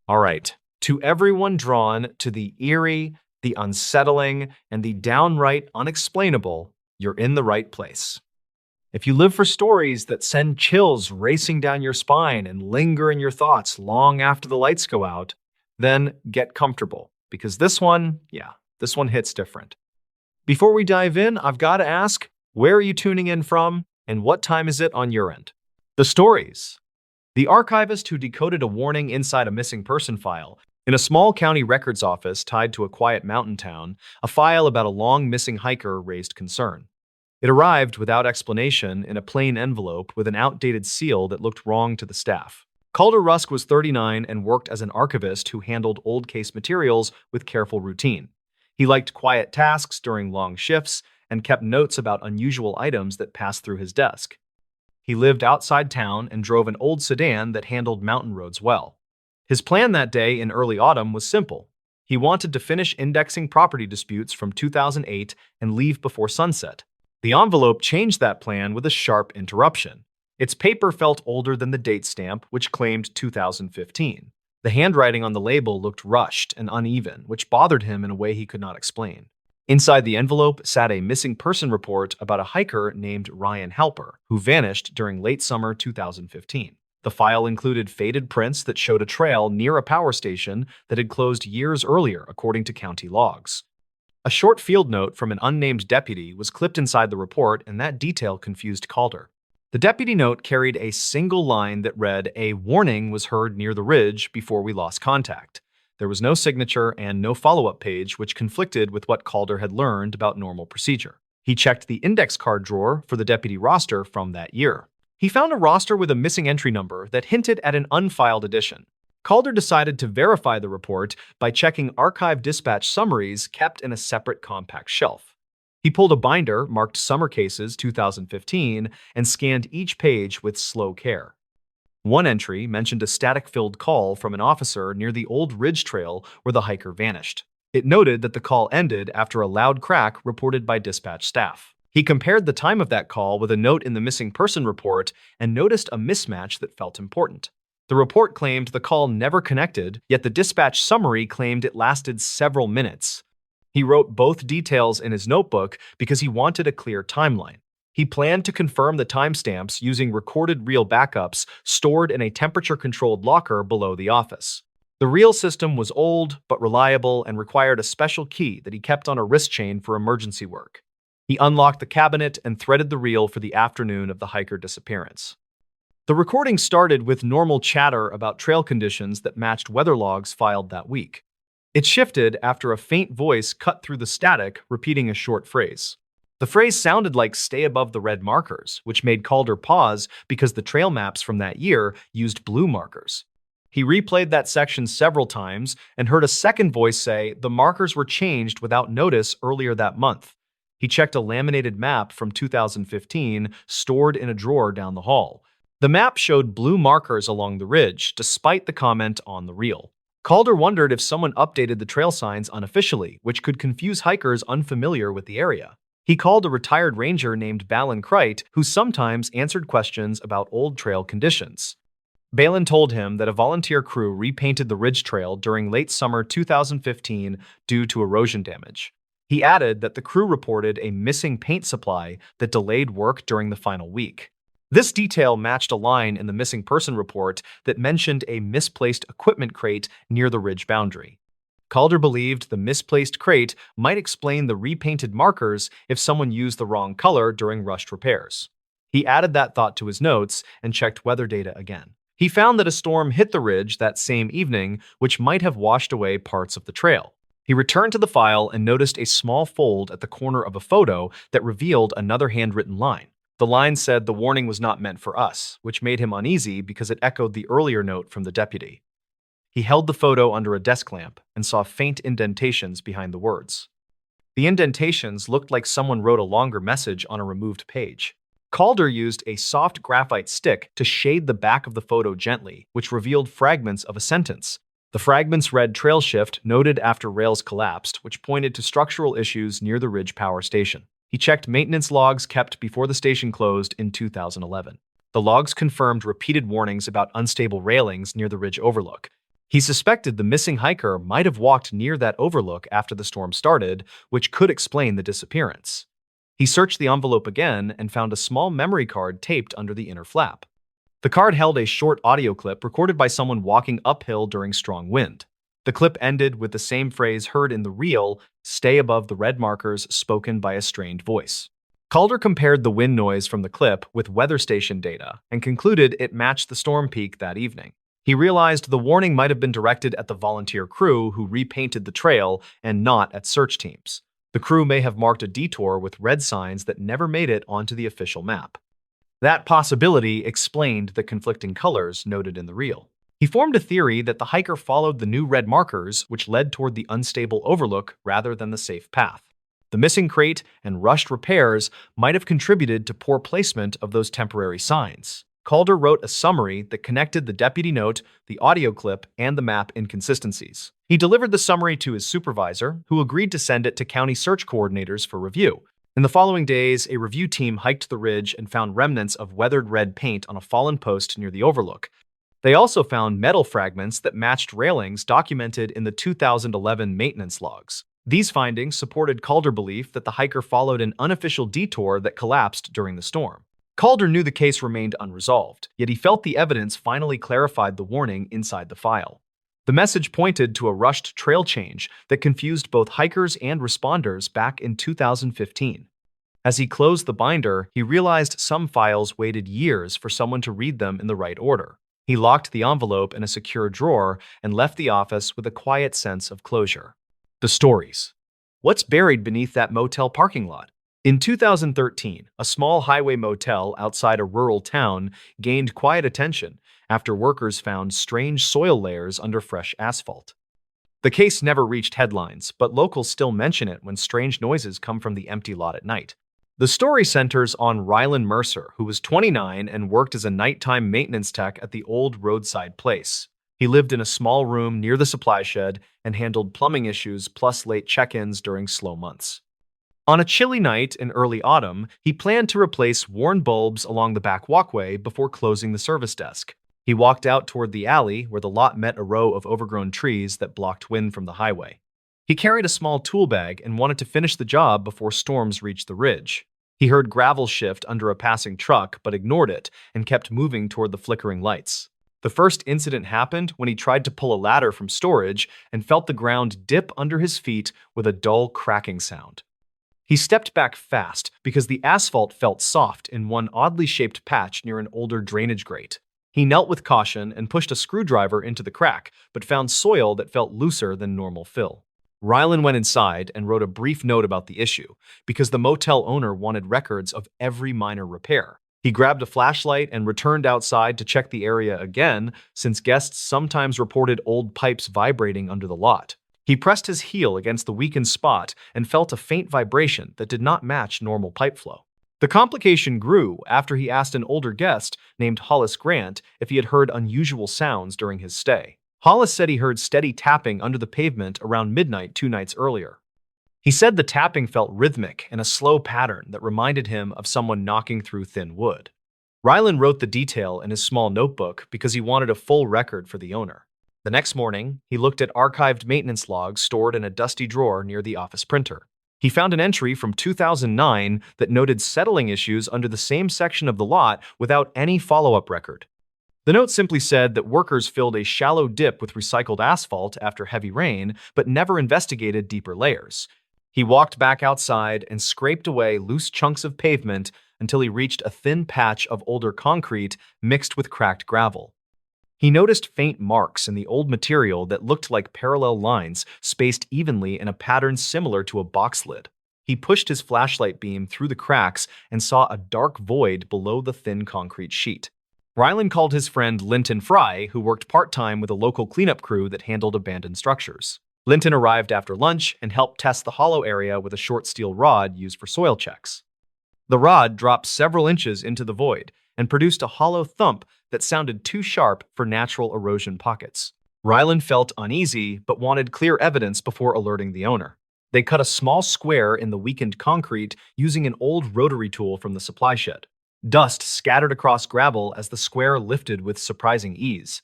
All right. To everyone drawn to the eerie, the unsettling, and the downright unexplainable, you're in the right place. If you live for stories that send chills racing down your spine and linger in your thoughts long after the lights go out, then get comfortable, because this one hits different. Before we dive in, I've got to ask, where are you tuning in from, and what time is it on your end? The stories. The archivist who decoded a warning inside a missing person file in a small county records office tied to a quiet mountain town, a file about a long missing hiker raised concern. It arrived without explanation in a plain envelope with an outdated seal that looked wrong to the staff. Calder Rusk was 39 and worked as an archivist who handled old case materials with careful routine. He liked quiet tasks during long shifts and kept notes about unusual items that passed through his desk. He lived outside town and drove an old sedan that handled mountain roads well. His plan that day in early autumn was simple. He wanted to finish indexing property disputes from 2008 and leave before sunset. The envelope changed that plan with a sharp interruption. Its paper felt older than the date stamp, which claimed 2015. The handwriting on the label looked rushed and uneven, which bothered him in a way he could not explain. Inside the envelope sat a missing person report about a hiker named Ryan Halper, who vanished during late summer 2015. The file included faded prints that showed a trail near a power station that had closed years earlier, according to county logs. A short field note from an unnamed deputy was clipped inside the report, and that detail confused Calder. The deputy note carried a single line that read, "A warning was heard near the ridge before we lost contact." There was no signature and no follow-up page, which conflicted with what Calder had learned about normal procedure. He checked the index card drawer for the deputy roster from that year. He found a roster with a missing entry number that hinted at an unfiled edition. Calder decided to verify the report by checking archive dispatch summaries kept in a separate compact shelf. He pulled a binder marked Summer Cases 2015 and scanned each page with slow care. One entry mentioned a static-filled call from an officer near the old ridge trail where the hiker vanished. It noted that the call ended after a loud crack reported by dispatch staff. He compared the time of that call with a note in the missing person report and noticed a mismatch that felt important. The report claimed the call never connected, yet the dispatch summary claimed it lasted several minutes. He wrote both details in his notebook because he wanted a clear timeline. He planned to confirm the timestamps using recorded reel backups stored in a temperature-controlled locker below the office. The reel system was old but reliable and required a special key that he kept on a wrist chain for emergency work. He unlocked the cabinet and threaded the reel for the afternoon of the hiker disappearance. The recording started with normal chatter about trail conditions that matched weather logs filed that week. It shifted after a faint voice cut through the static, repeating a short phrase. The phrase sounded like "stay above the red markers," which made Calder pause because the trail maps from that year used blue markers. He replayed that section several times and heard a second voice say the markers were changed without notice earlier that month. He checked a laminated map from 2015 stored in a drawer down the hall. The map showed blue markers along the ridge, despite the comment on the reel. Calder wondered if someone updated the trail signs unofficially, which could confuse hikers unfamiliar with the area. He called a retired ranger named Ballen, who sometimes answered questions about old trail conditions. Ballen told him that a volunteer crew repainted the ridge trail during late summer 2015 due to erosion damage. He added that the crew reported a missing paint supply that delayed work during the final week. This detail matched a line in the missing person report that mentioned a misplaced equipment crate near the ridge boundary. Calder believed the misplaced crate might explain the repainted markers if someone used the wrong color during rushed repairs. He added that thought to his notes and checked weather data again. He found that a storm hit the ridge that same evening, which might have washed away parts of the trail. He returned to the file and noticed a small fold at the corner of a photo that revealed another handwritten line. The line said the warning was not meant for us, which made him uneasy because it echoed the earlier note from the deputy. He held the photo under a desk lamp and saw faint indentations behind the words. The indentations looked like someone wrote a longer message on a removed page. Calder used a soft graphite stick to shade the back of the photo gently, which revealed fragments of a sentence. The fragments read "trail shift noted after rails collapsed," which pointed to structural issues near the Ridge Power Station. He checked maintenance logs kept before the station closed in 2011. The logs confirmed repeated warnings about unstable railings near the ridge overlook. He suspected the missing hiker might have walked near that overlook after the storm started, which could explain the disappearance. He searched the envelope again and found a small memory card taped under the inner flap. The card held a short audio clip recorded by someone walking uphill during strong wind. The clip ended with the same phrase heard in the reel, "Stay above the red markers," spoken by a strained voice. Calder compared the wind noise from the clip with weather station data and concluded it matched the storm peak that evening. He realized the warning might have been directed at the volunteer crew who repainted the trail and not at search teams. The crew may have marked a detour with red signs that never made it onto the official map. That possibility explained the conflicting colors noted in the reel. He formed a theory that the hiker followed the new red markers, which led toward the unstable overlook rather than the safe path. The missing crate and rushed repairs might have contributed to poor placement of those temporary signs. Calder wrote a summary that connected the deputy note, the audio clip, and the map inconsistencies. He delivered the summary to his supervisor, who agreed to send it to county search coordinators for review. In the following days, a review team hiked the ridge and found remnants of weathered red paint on a fallen post near the overlook. They also found metal fragments that matched railings documented in the 2011 maintenance logs. These findings supported Calder's belief that the hiker followed an unofficial detour that collapsed during the storm. Calder knew the case remained unresolved, yet he felt the evidence finally clarified the warning inside the file. The message pointed to a rushed trail change that confused both hikers and responders back in 2015. As he closed the binder, he realized some files waited years for someone to read them in the right order. He locked the envelope in a secure drawer and left the office with a quiet sense of closure. The stories. What's buried beneath that motel parking lot? In 2013, a small highway motel outside a rural town gained quiet attention after workers found strange soil layers under fresh asphalt. The case never reached headlines, but locals still mention it when strange noises come from the empty lot at night. The story centers on Rylan Mercer, who was 29 and worked as a nighttime maintenance tech at the old roadside place. He lived in a small room near the supply shed and handled plumbing issues plus late check-ins during slow months. On a chilly night in early autumn, he planned to replace worn bulbs along the back walkway before closing the service desk. He walked out toward the alley where the lot met a row of overgrown trees that blocked wind from the highway. He carried a small tool bag and wanted to finish the job before storms reached the ridge. He heard gravel shift under a passing truck but ignored it and kept moving toward the flickering lights. The first incident happened when he tried to pull a ladder from storage and felt the ground dip under his feet with a dull cracking sound. He stepped back fast because the asphalt felt soft in one oddly shaped patch near an older drainage grate. He knelt with caution and pushed a screwdriver into the crack, but found soil that felt looser than normal fill. Rylan went inside and wrote a brief note about the issue, because the motel owner wanted records of every minor repair. He grabbed a flashlight and returned outside to check the area again, since guests sometimes reported old pipes vibrating under the lot. He pressed his heel against the weakened spot and felt a faint vibration that did not match normal pipe flow. The complication grew after he asked an older guest named Hollis Grant if he had heard unusual sounds during his stay. Hollis said he heard steady tapping under the pavement around midnight 2 nights earlier. He said the tapping felt rhythmic in a slow pattern that reminded him of someone knocking through thin wood. Rylan wrote the detail in his small notebook because he wanted a full record for the owner. The next morning, he looked at archived maintenance logs stored in a dusty drawer near the office printer. He found an entry from 2009 that noted settling issues under the same section of the lot without any follow-up record. The note simply said that workers filled a shallow dip with recycled asphalt after heavy rain, but never investigated deeper layers. He walked back outside and scraped away loose chunks of pavement until he reached a thin patch of older concrete mixed with cracked gravel. He noticed faint marks in the old material that looked like parallel lines spaced evenly in a pattern similar to a box lid. He pushed his flashlight beam through the cracks and saw a dark void below the thin concrete sheet. Rylan called his friend Linton Fry, who worked part-time with a local cleanup crew that handled abandoned structures. Linton arrived after lunch and helped test the hollow area with a short steel rod used for soil checks. The rod dropped several inches into the void and produced a hollow thump that sounded too sharp for natural erosion pockets. Rylan felt uneasy but wanted clear evidence before alerting the owner. They cut a small square in the weakened concrete using an old rotary tool from the supply shed. Dust scattered across gravel as the square lifted with surprising ease.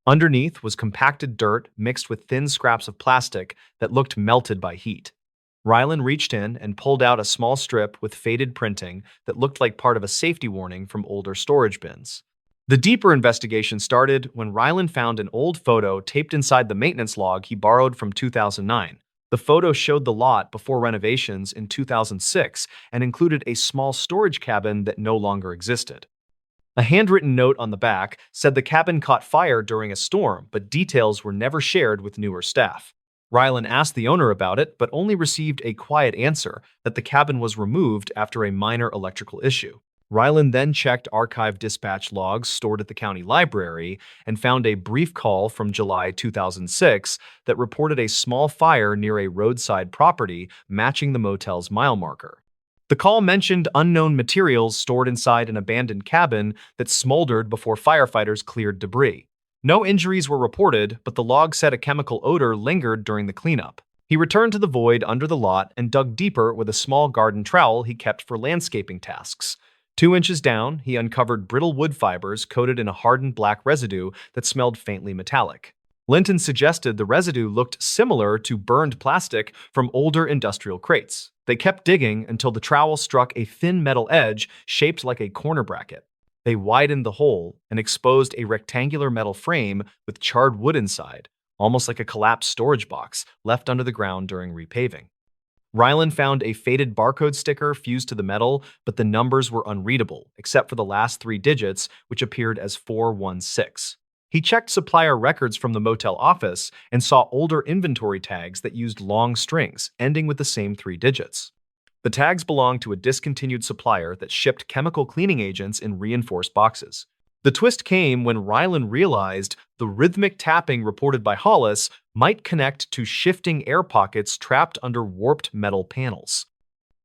Underneath was compacted dirt mixed with thin scraps of plastic that looked melted by heat. Rylan reached in and pulled out a small strip with faded printing that looked like part of a safety warning from older storage bins. The deeper investigation started when Rylan found an old photo taped inside the maintenance log he borrowed from 2009. The photo showed the lot before renovations in 2006 and included a small storage cabin that no longer existed. A handwritten note on the back said the cabin caught fire during a storm, but details were never shared with newer staff. Rylan asked the owner about it, but only received a quiet answer that the cabin was removed after a minor electrical issue. Rylan then checked archive dispatch logs stored at the county library and found a brief call from July 2006 that reported a small fire near a roadside property matching the motel's mile marker. The call mentioned unknown materials stored inside an abandoned cabin that smoldered before firefighters cleared debris. No injuries were reported, but the log said a chemical odor lingered during the cleanup. He returned to the void under the lot and dug deeper with a small garden trowel he kept for landscaping tasks. 2 inches down, he uncovered brittle wood fibers coated in a hardened black residue that smelled faintly metallic. Linton suggested the residue looked similar to burned plastic from older industrial crates. They kept digging until the trowel struck a thin metal edge shaped like a corner bracket. They widened the hole and exposed a rectangular metal frame with charred wood inside, almost like a collapsed storage box left under the ground during repaving. Rylan found a faded barcode sticker fused to the metal, but the numbers were unreadable, except for the last 3 digits, which appeared as 416. He checked supplier records from the motel office and saw older inventory tags that used long strings, ending with the same 3 digits. The tags belonged to a discontinued supplier that shipped chemical cleaning agents in reinforced boxes. The twist came when Rylan realized the rhythmic tapping reported by Hollis might connect to shifting air pockets trapped under warped metal panels.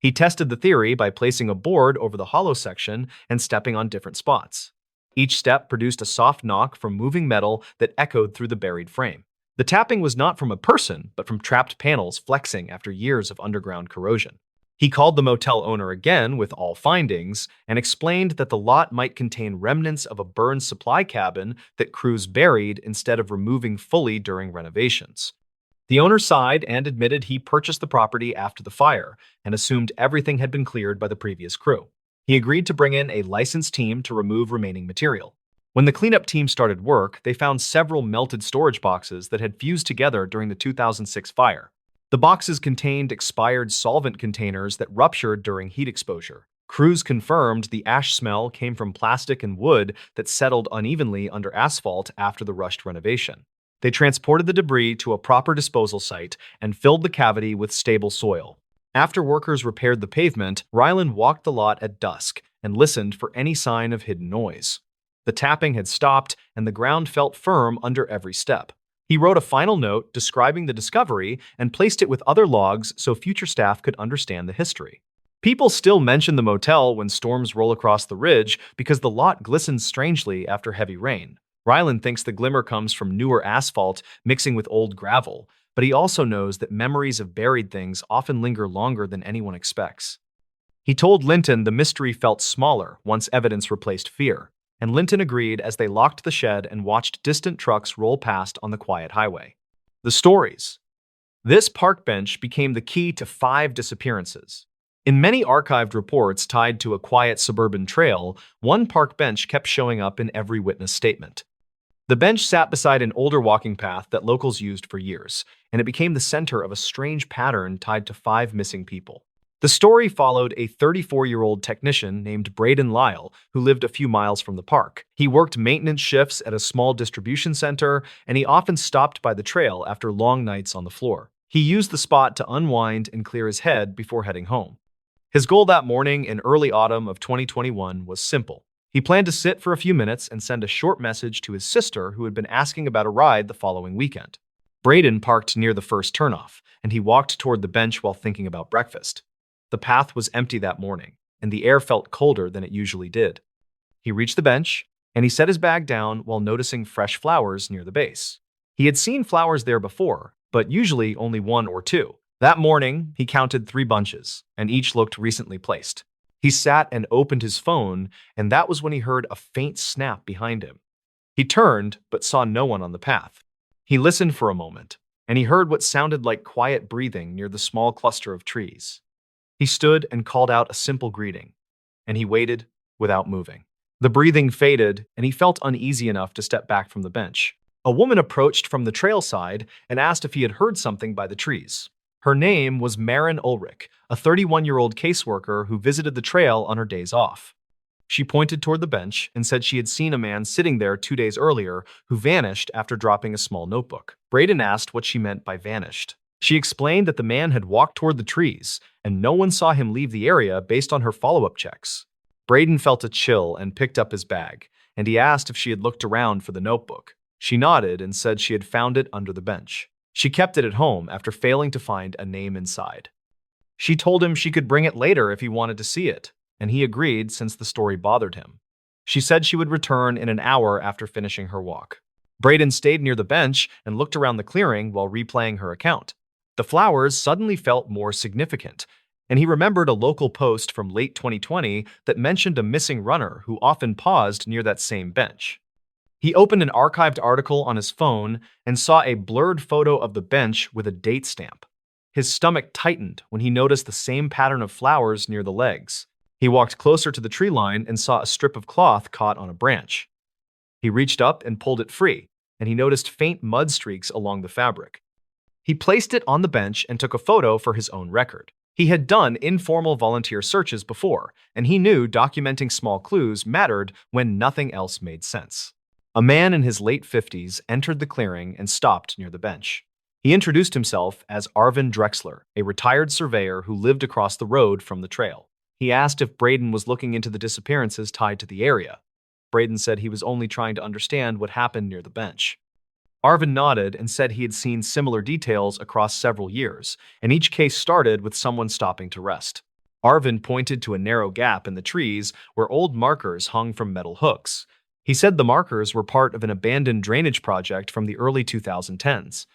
He tested the theory by placing a board over the hollow section and stepping on different spots. Each step produced a soft knock from moving metal that echoed through the buried frame. The tapping was not from a person, but from trapped panels flexing after years of underground corrosion. He called the motel owner again with all findings and explained that the lot might contain remnants of a burned supply cabin that crews buried instead of removing fully during renovations. The owner sighed and admitted he purchased the property after the fire and assumed everything had been cleared by the previous crew. He agreed to bring in a licensed team to remove remaining material. When the cleanup team started work, they found several melted storage boxes that had fused together during the 2006 fire. The boxes contained expired solvent containers that ruptured during heat exposure. Crews confirmed the ash smell came from plastic and wood that settled unevenly under asphalt after the rushed renovation. They transported the debris to a proper disposal site and filled the cavity with stable soil. After workers repaired the pavement, Rylan walked the lot at dusk and listened for any sign of hidden noise. The tapping had stopped, and the ground felt firm under every step. He wrote a final note describing the discovery and placed it with other logs so future staff could understand the history. People still mention the motel when storms roll across the ridge because the lot glistens strangely after heavy rain. Rylan thinks the glimmer comes from newer asphalt mixing with old gravel, but he also knows that memories of buried things often linger longer than anyone expects. He told Linton the mystery felt smaller once evidence replaced fear, and Linton agreed as they locked the shed and watched distant trucks roll past on the quiet highway. The stories. This park bench became the key to 5 disappearances. In many archived reports tied to a quiet suburban trail, one park bench kept showing up in every witness statement. The bench sat beside an older walking path that locals used for years, and it became the center of a strange pattern tied to 5 missing people. The story followed a 34-year-old technician named Braden Lyle, who lived a few miles from the park. He worked maintenance shifts at a small distribution center, and he often stopped by the trail after long nights on the floor. He used the spot to unwind and clear his head before heading home. His goal that morning in early autumn of 2021 was simple. He planned to sit for a few minutes and send a short message to his sister who had been asking about a ride the following weekend. Braden parked near the first turnoff, and he walked toward the bench while thinking about breakfast. The path was empty that morning, and the air felt colder than it usually did. He reached the bench, and he set his bag down while noticing fresh flowers near the base. He had seen flowers there before, but usually only 1 or 2. That morning, he counted 3 bunches, and each looked recently placed. He sat and opened his phone, and that was when he heard a faint snap behind him. He turned, but saw no one on the path. He listened for a moment, and he heard what sounded like quiet breathing near the small cluster of trees. He stood and called out a simple greeting, and he waited without moving. The breathing faded, and he felt uneasy enough to step back from the bench. A woman approached from the trail side and asked if he had heard something by the trees. Her name was Maren Ulrich, a 31-year-old caseworker who visited the trail on her days off. She pointed toward the bench and said she had seen a man sitting there 2 days earlier who vanished after dropping a small notebook. Braden asked what she meant by vanished. She explained that the man had walked toward the trees, and no one saw him leave the area based on her follow-up checks. Braden felt a chill and picked up his bag, and he asked if she had looked around for the notebook. She nodded and said she had found it under the bench. She kept it at home after failing to find a name inside. She told him she could bring it later if he wanted to see it, and he agreed since the story bothered him. She said she would return in an hour after finishing her walk. Braden stayed near the bench and looked around the clearing while replaying her account. The flowers suddenly felt more significant, and he remembered a local post from late 2020 that mentioned a missing runner who often paused near that same bench. He opened an archived article on his phone and saw a blurred photo of the bench with a date stamp. His stomach tightened when he noticed the same pattern of flowers near the legs. He walked closer to the tree line and saw a strip of cloth caught on a branch. He reached up and pulled it free, and he noticed faint mud streaks along the fabric. He placed it on the bench and took a photo for his own record. He had done informal volunteer searches before, and he knew documenting small clues mattered when nothing else made sense. A man in his late 50s entered the clearing and stopped near the bench. He introduced himself as Arvin Drexler, a retired surveyor who lived across the road from the trail. He asked if Braden was looking into the disappearances tied to the area. Braden said he was only trying to understand what happened near the bench. Arvin nodded and said he had seen similar details across several years, and each case started with someone stopping to rest. Arvin pointed to a narrow gap in the trees where old markers hung from metal hooks. He said the markers were part of an abandoned drainage project from the early 2010s.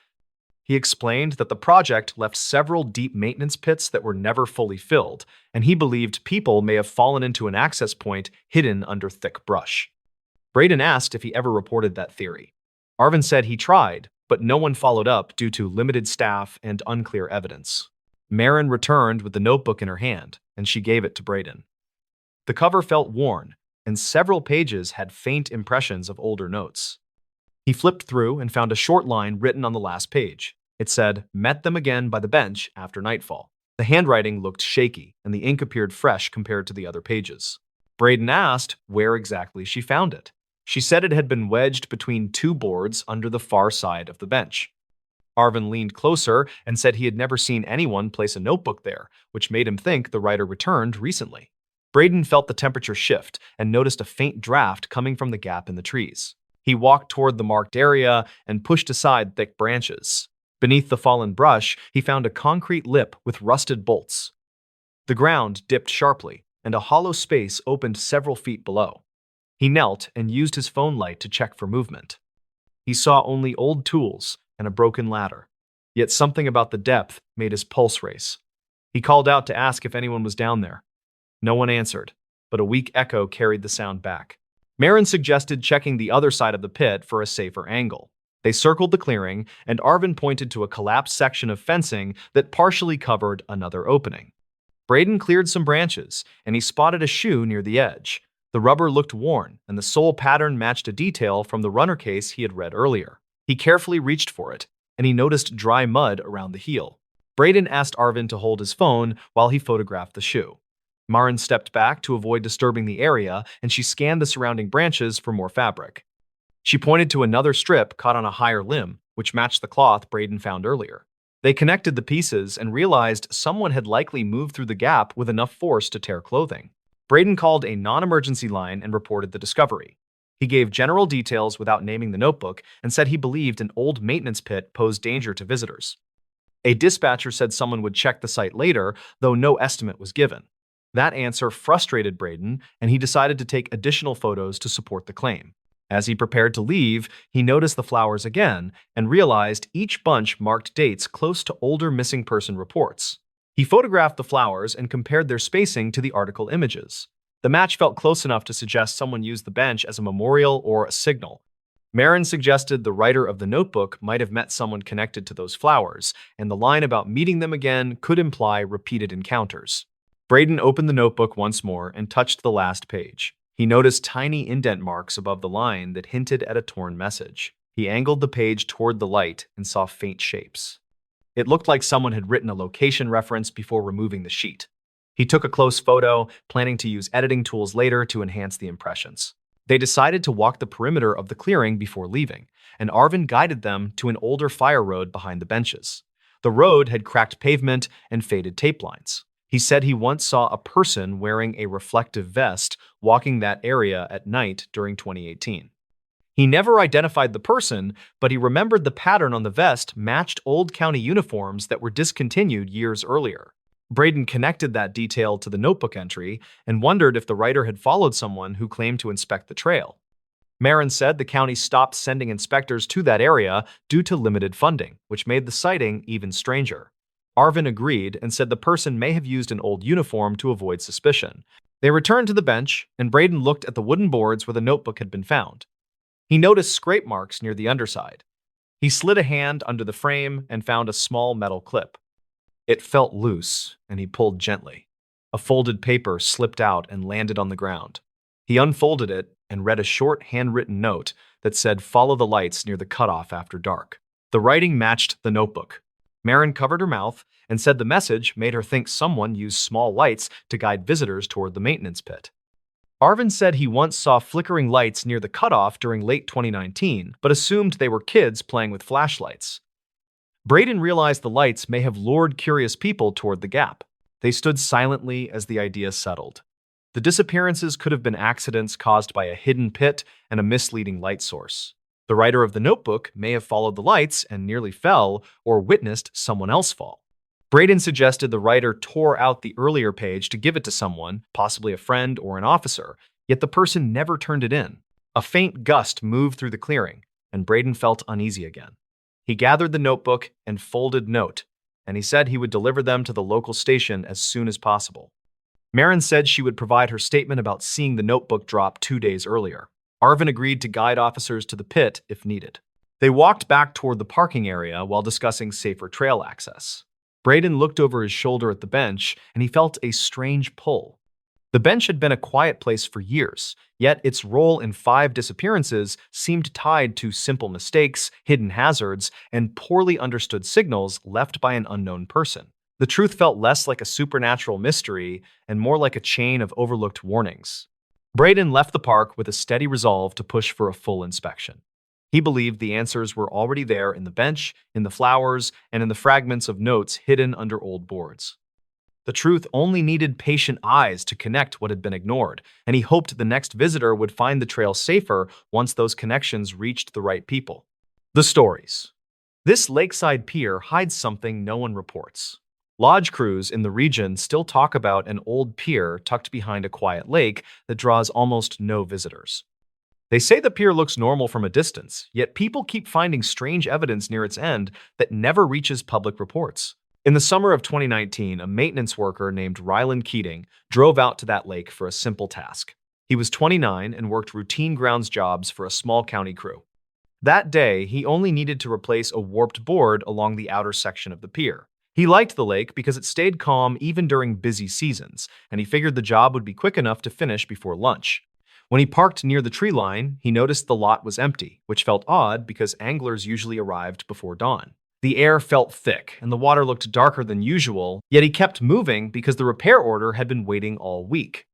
He explained that the project left several deep maintenance pits that were never fully filled, and he believed people may have fallen into an access point hidden under thick brush. Braden asked if he ever reported that theory. Arvin said he tried, but no one followed up due to limited staff and unclear evidence. Maren returned with the notebook in her hand, and she gave it to Braden. The cover felt worn, and several pages had faint impressions of older notes. He flipped through and found a short line written on the last page. It said, "Met them again by the bench after nightfall." The handwriting looked shaky, and the ink appeared fresh compared to the other pages. Braden asked where exactly she found it. She said it had been wedged between two boards under the far side of the bench. Arvin leaned closer and said he had never seen anyone place a notebook there, which made him think the writer returned recently. Braden felt the temperature shift and noticed a faint draft coming from the gap in the trees. He walked toward the marked area and pushed aside thick branches. Beneath the fallen brush, he found a concrete lip with rusted bolts. The ground dipped sharply, and a hollow space opened several feet below. He knelt and used his phone light to check for movement. He saw only old tools and a broken ladder, yet something about the depth made his pulse race. He called out to ask if anyone was down there. No one answered, but a weak echo carried the sound back. Maren suggested checking the other side of the pit for a safer angle. They circled the clearing, and Arvin pointed to a collapsed section of fencing that partially covered another opening. Braden cleared some branches, and he spotted a shoe near the edge. The rubber looked worn, and the sole pattern matched a detail from the runner case he had read earlier. He carefully reached for it, and he noticed dry mud around the heel. Braden asked Arvin to hold his phone while he photographed the shoe. Maren stepped back to avoid disturbing the area, and she scanned the surrounding branches for more fabric. She pointed to another strip caught on a higher limb, which matched the cloth Braden found earlier. They connected the pieces and realized someone had likely moved through the gap with enough force to tear clothing. Braden called a non-emergency line and reported the discovery. He gave general details without naming the notebook and said he believed an old maintenance pit posed danger to visitors. A dispatcher said someone would check the site later, though no estimate was given. That answer frustrated Braden, and he decided to take additional photos to support the claim. As he prepared to leave, he noticed the flowers again and realized each bunch marked dates close to older missing person reports. He photographed the flowers and compared their spacing to the article images. The match felt close enough to suggest someone used the bench as a memorial or a signal. Marin suggested the writer of the notebook might have met someone connected to those flowers, and the line about meeting them again could imply repeated encounters. Braden opened the notebook once more and touched the last page. He noticed tiny indent marks above the line that hinted at a torn message. He angled the page toward the light and saw faint shapes. It looked like someone had written a location reference before removing the sheet. He took a close photo, planning to use editing tools later to enhance the impressions. They decided to walk the perimeter of the clearing before leaving, and Arvin guided them to an older fire road behind the benches. The road had cracked pavement and faded tape lines. He said he once saw a person wearing a reflective vest walking that area at night during 2018. He never identified the person, but he remembered the pattern on the vest matched old county uniforms that were discontinued years earlier. Braden connected that detail to the notebook entry and wondered if the writer had followed someone who claimed to inspect the trail. Marin said the county stopped sending inspectors to that area due to limited funding, which made the sighting even stranger. Arvin agreed and said the person may have used an old uniform to avoid suspicion. They returned to the bench, and Braden looked at the wooden boards where the notebook had been found. He noticed scrape marks near the underside. He slid a hand under the frame and found a small metal clip. It felt loose, and he pulled gently. A folded paper slipped out and landed on the ground. He unfolded it and read a short handwritten note that said, "Follow the lights near the cutoff after dark." The writing matched the notebook. Marin covered her mouth and said the message made her think someone used small lights to guide visitors toward the maintenance pit. Arvin said he once saw flickering lights near the cutoff during late 2019, but assumed they were kids playing with flashlights. Braden realized the lights may have lured curious people toward the gap. They stood silently as the idea settled. The disappearances could have been accidents caused by a hidden pit and a misleading light source. The writer of the notebook may have followed the lights and nearly fell or witnessed someone else fall. Braden suggested the writer tore out the earlier page to give it to someone, possibly a friend or an officer, yet the person never turned it in. A faint gust moved through the clearing, and Braden felt uneasy again. He gathered the notebook and folded note, and he said he would deliver them to the local station as soon as possible. Marin said she would provide her statement about seeing the notebook drop 2 days earlier. Arvin agreed to guide officers to the pit if needed. They walked back toward the parking area while discussing safer trail access. Braden looked over his shoulder at the bench, and he felt a strange pull. The bench had been a quiet place for years, yet its role in 5 disappearances seemed tied to simple mistakes, hidden hazards, and poorly understood signals left by an unknown person. The truth felt less like a supernatural mystery and more like a chain of overlooked warnings. Braden left the park with a steady resolve to push for a full inspection. He believed the answers were already there in the bench, in the flowers, and in the fragments of notes hidden under old boards. The truth only needed patient eyes to connect what had been ignored, and he hoped the next visitor would find the trail safer once those connections reached the right people. The stories. This lakeside pier hides something no one reports. Lodge crews in the region still talk about an old pier tucked behind a quiet lake that draws almost no visitors. They say the pier looks normal from a distance, yet people keep finding strange evidence near its end that never reaches public reports. In the summer of 2019, a maintenance worker named Ryland Keating drove out to that lake for a simple task. He was 29 and worked routine grounds jobs for a small county crew. That day, he only needed to replace a warped board along the outer section of the pier. He liked the lake because it stayed calm even during busy seasons, and he figured the job would be quick enough to finish before lunch. When he parked near the tree line, he noticed the lot was empty, which felt odd because anglers usually arrived before dawn. The air felt thick, and the water looked darker than usual, yet he kept moving because the repair order had been waiting all week.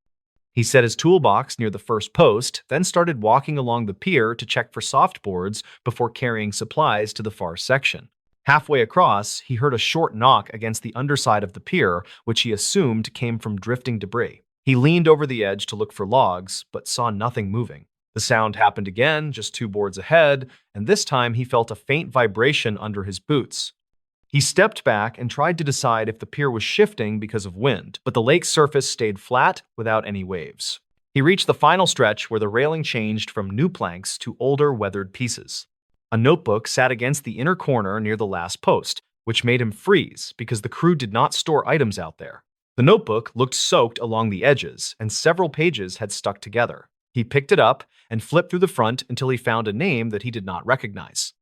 He set his toolbox near the first post, then started walking along the pier to check for softboards before carrying supplies to the far section. Halfway across, he heard a short knock against the underside of the pier, which he assumed came from drifting debris. He leaned over the edge to look for logs, but saw nothing moving. The sound happened again, just 2 boards ahead, and this time he felt a faint vibration under his boots. He stepped back and tried to decide if the pier was shifting because of wind, but the lake's surface stayed flat without any waves. He reached the final stretch where the railing changed from new planks to older, weathered pieces. A notebook sat against the inner corner near the last post, which made him freeze because the crew did not store items out there. The notebook looked soaked along the edges, and several pages had stuck together. He picked it up and flipped through the front until he found a name that he did not recognize.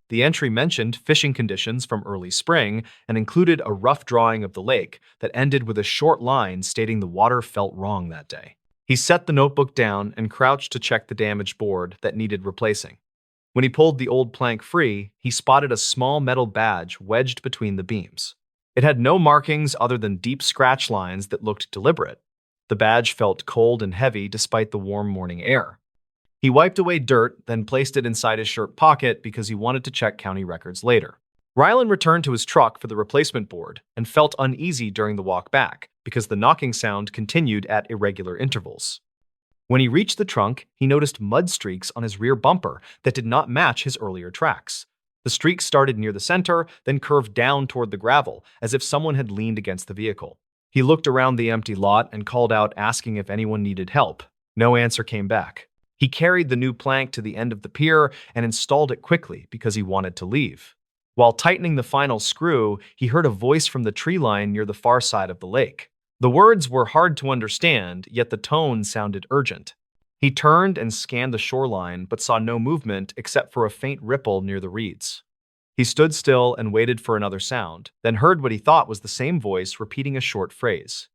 The entry mentioned fishing conditions from early spring and included a rough drawing of the lake that ended with a short line stating the water felt wrong that day. He set the notebook down and crouched to check the damaged board that needed replacing. When he pulled the old plank free, he spotted a small metal badge wedged between the beams. It had no markings other than deep scratch lines that looked deliberate. The badge felt cold and heavy despite the warm morning air. He wiped away dirt, then placed it inside his shirt pocket because he wanted to check county records later. Rylan returned to his truck for the replacement board and felt uneasy during the walk back because the knocking sound continued at irregular intervals. When he reached the trunk, he noticed mud streaks on his rear bumper that did not match his earlier tracks. The streaks started near the center, then curved down toward the gravel, as if someone had leaned against the vehicle. He looked around the empty lot and called out asking if anyone needed help. No answer came back. He carried the new plank to the end of the pier and installed it quickly because he wanted to leave. While tightening the final screw, he heard a voice from the tree line near the far side of the lake. The words were hard to understand, yet the tone sounded urgent. He turned and scanned the shoreline but saw no movement except for a faint ripple near the reeds. He stood still and waited for another sound, then heard what he thought was the same voice repeating a short phrase.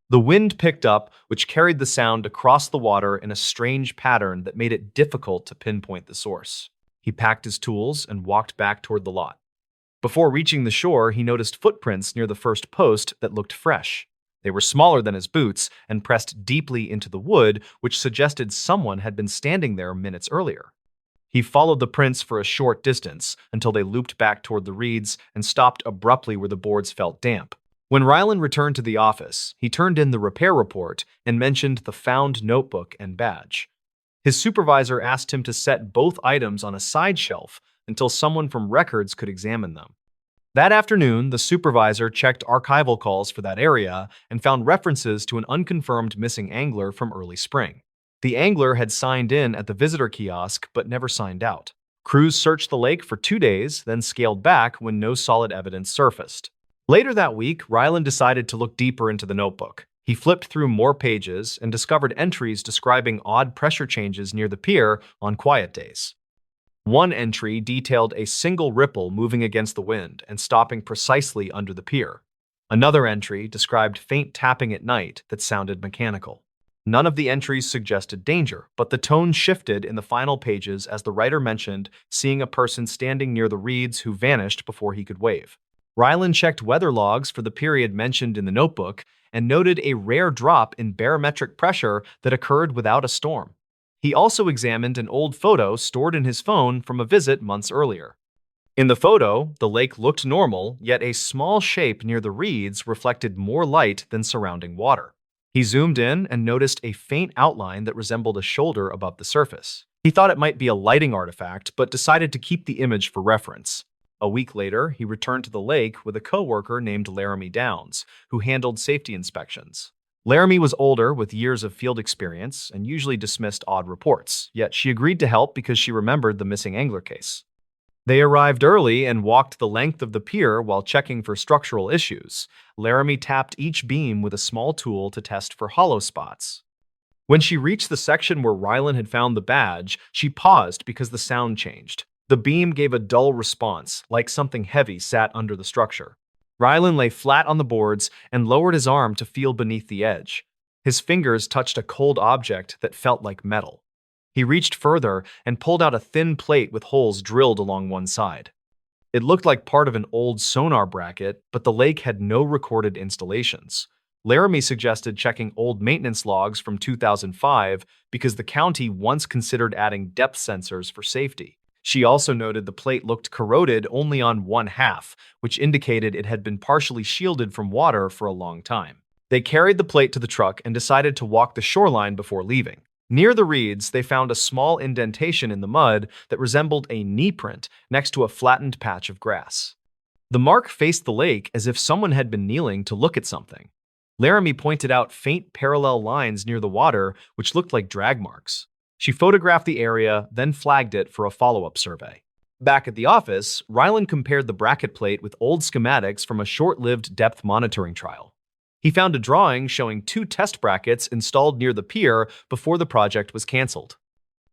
The wind picked up, which carried the sound across the water in a strange pattern that made it difficult to pinpoint the source. He packed his tools and walked back toward the lot. Before reaching the shore, he noticed footprints near the first post that looked fresh. They were smaller than his boots and pressed deeply into the wood, which suggested someone had been standing there minutes earlier. He followed the prints for a short distance until they looped back toward the reeds and stopped abruptly where the boards felt damp. When Rylan returned to the office, he turned in the repair report and mentioned the found notebook and badge. His supervisor asked him to set both items on a side shelf until someone from records could examine them. That afternoon, the supervisor checked archival calls for that area and found references to an unconfirmed missing angler from early spring. The angler had signed in at the visitor kiosk but never signed out. Crews searched the lake for 2 days, then scaled back when no solid evidence surfaced. Later that week, Rylan decided to look deeper into the notebook. He flipped through more pages and discovered entries describing odd pressure changes near the pier on quiet days. One entry detailed a single ripple moving against the wind and stopping precisely under the pier. Another entry described faint tapping at night that sounded mechanical. None of the entries suggested danger, but the tone shifted in the final pages as the writer mentioned seeing a person standing near the reeds who vanished before he could wave. Rylan checked weather logs for the period mentioned in the notebook and noted a rare drop in barometric pressure that occurred without a storm. He also examined an old photo stored in his phone from a visit months earlier. In the photo, the lake looked normal, yet a small shape near the reeds reflected more light than surrounding water. He zoomed in and noticed a faint outline that resembled a shoulder above the surface. He thought it might be a lighting artifact, but decided to keep the image for reference. A week later, he returned to the lake with a coworker named Laramie Downs, who handled safety inspections. Laramie was older with years of field experience and usually dismissed odd reports, yet she agreed to help because she remembered the missing angler case. They arrived early and walked the length of the pier while checking for structural issues. Laramie tapped each beam with a small tool to test for hollow spots. When she reached the section where Rylan had found the badge, she paused because the sound changed. The beam gave a dull response, like something heavy sat under the structure. Rylan lay flat on the boards and lowered his arm to feel beneath the edge. His fingers touched a cold object that felt like metal. He reached further and pulled out a thin plate with holes drilled along one side. It looked like part of an old sonar bracket, but the lake had no recorded installations. Laramie suggested checking old maintenance logs from 2005 because the county once considered adding depth sensors for safety. She also noted the plate looked corroded only on one half, which indicated it had been partially shielded from water for a long time. They carried the plate to the truck and decided to walk the shoreline before leaving. Near the reeds, they found a small indentation in the mud that resembled a knee print next to a flattened patch of grass. The mark faced the lake as if someone had been kneeling to look at something. Laramie pointed out faint parallel lines near the water, which looked like drag marks. She photographed the area, then flagged it for a follow-up survey. Back at the office, Rylan compared the bracket plate with old schematics from a short-lived depth monitoring trial. He found a drawing showing two test brackets installed near the pier before the project was canceled.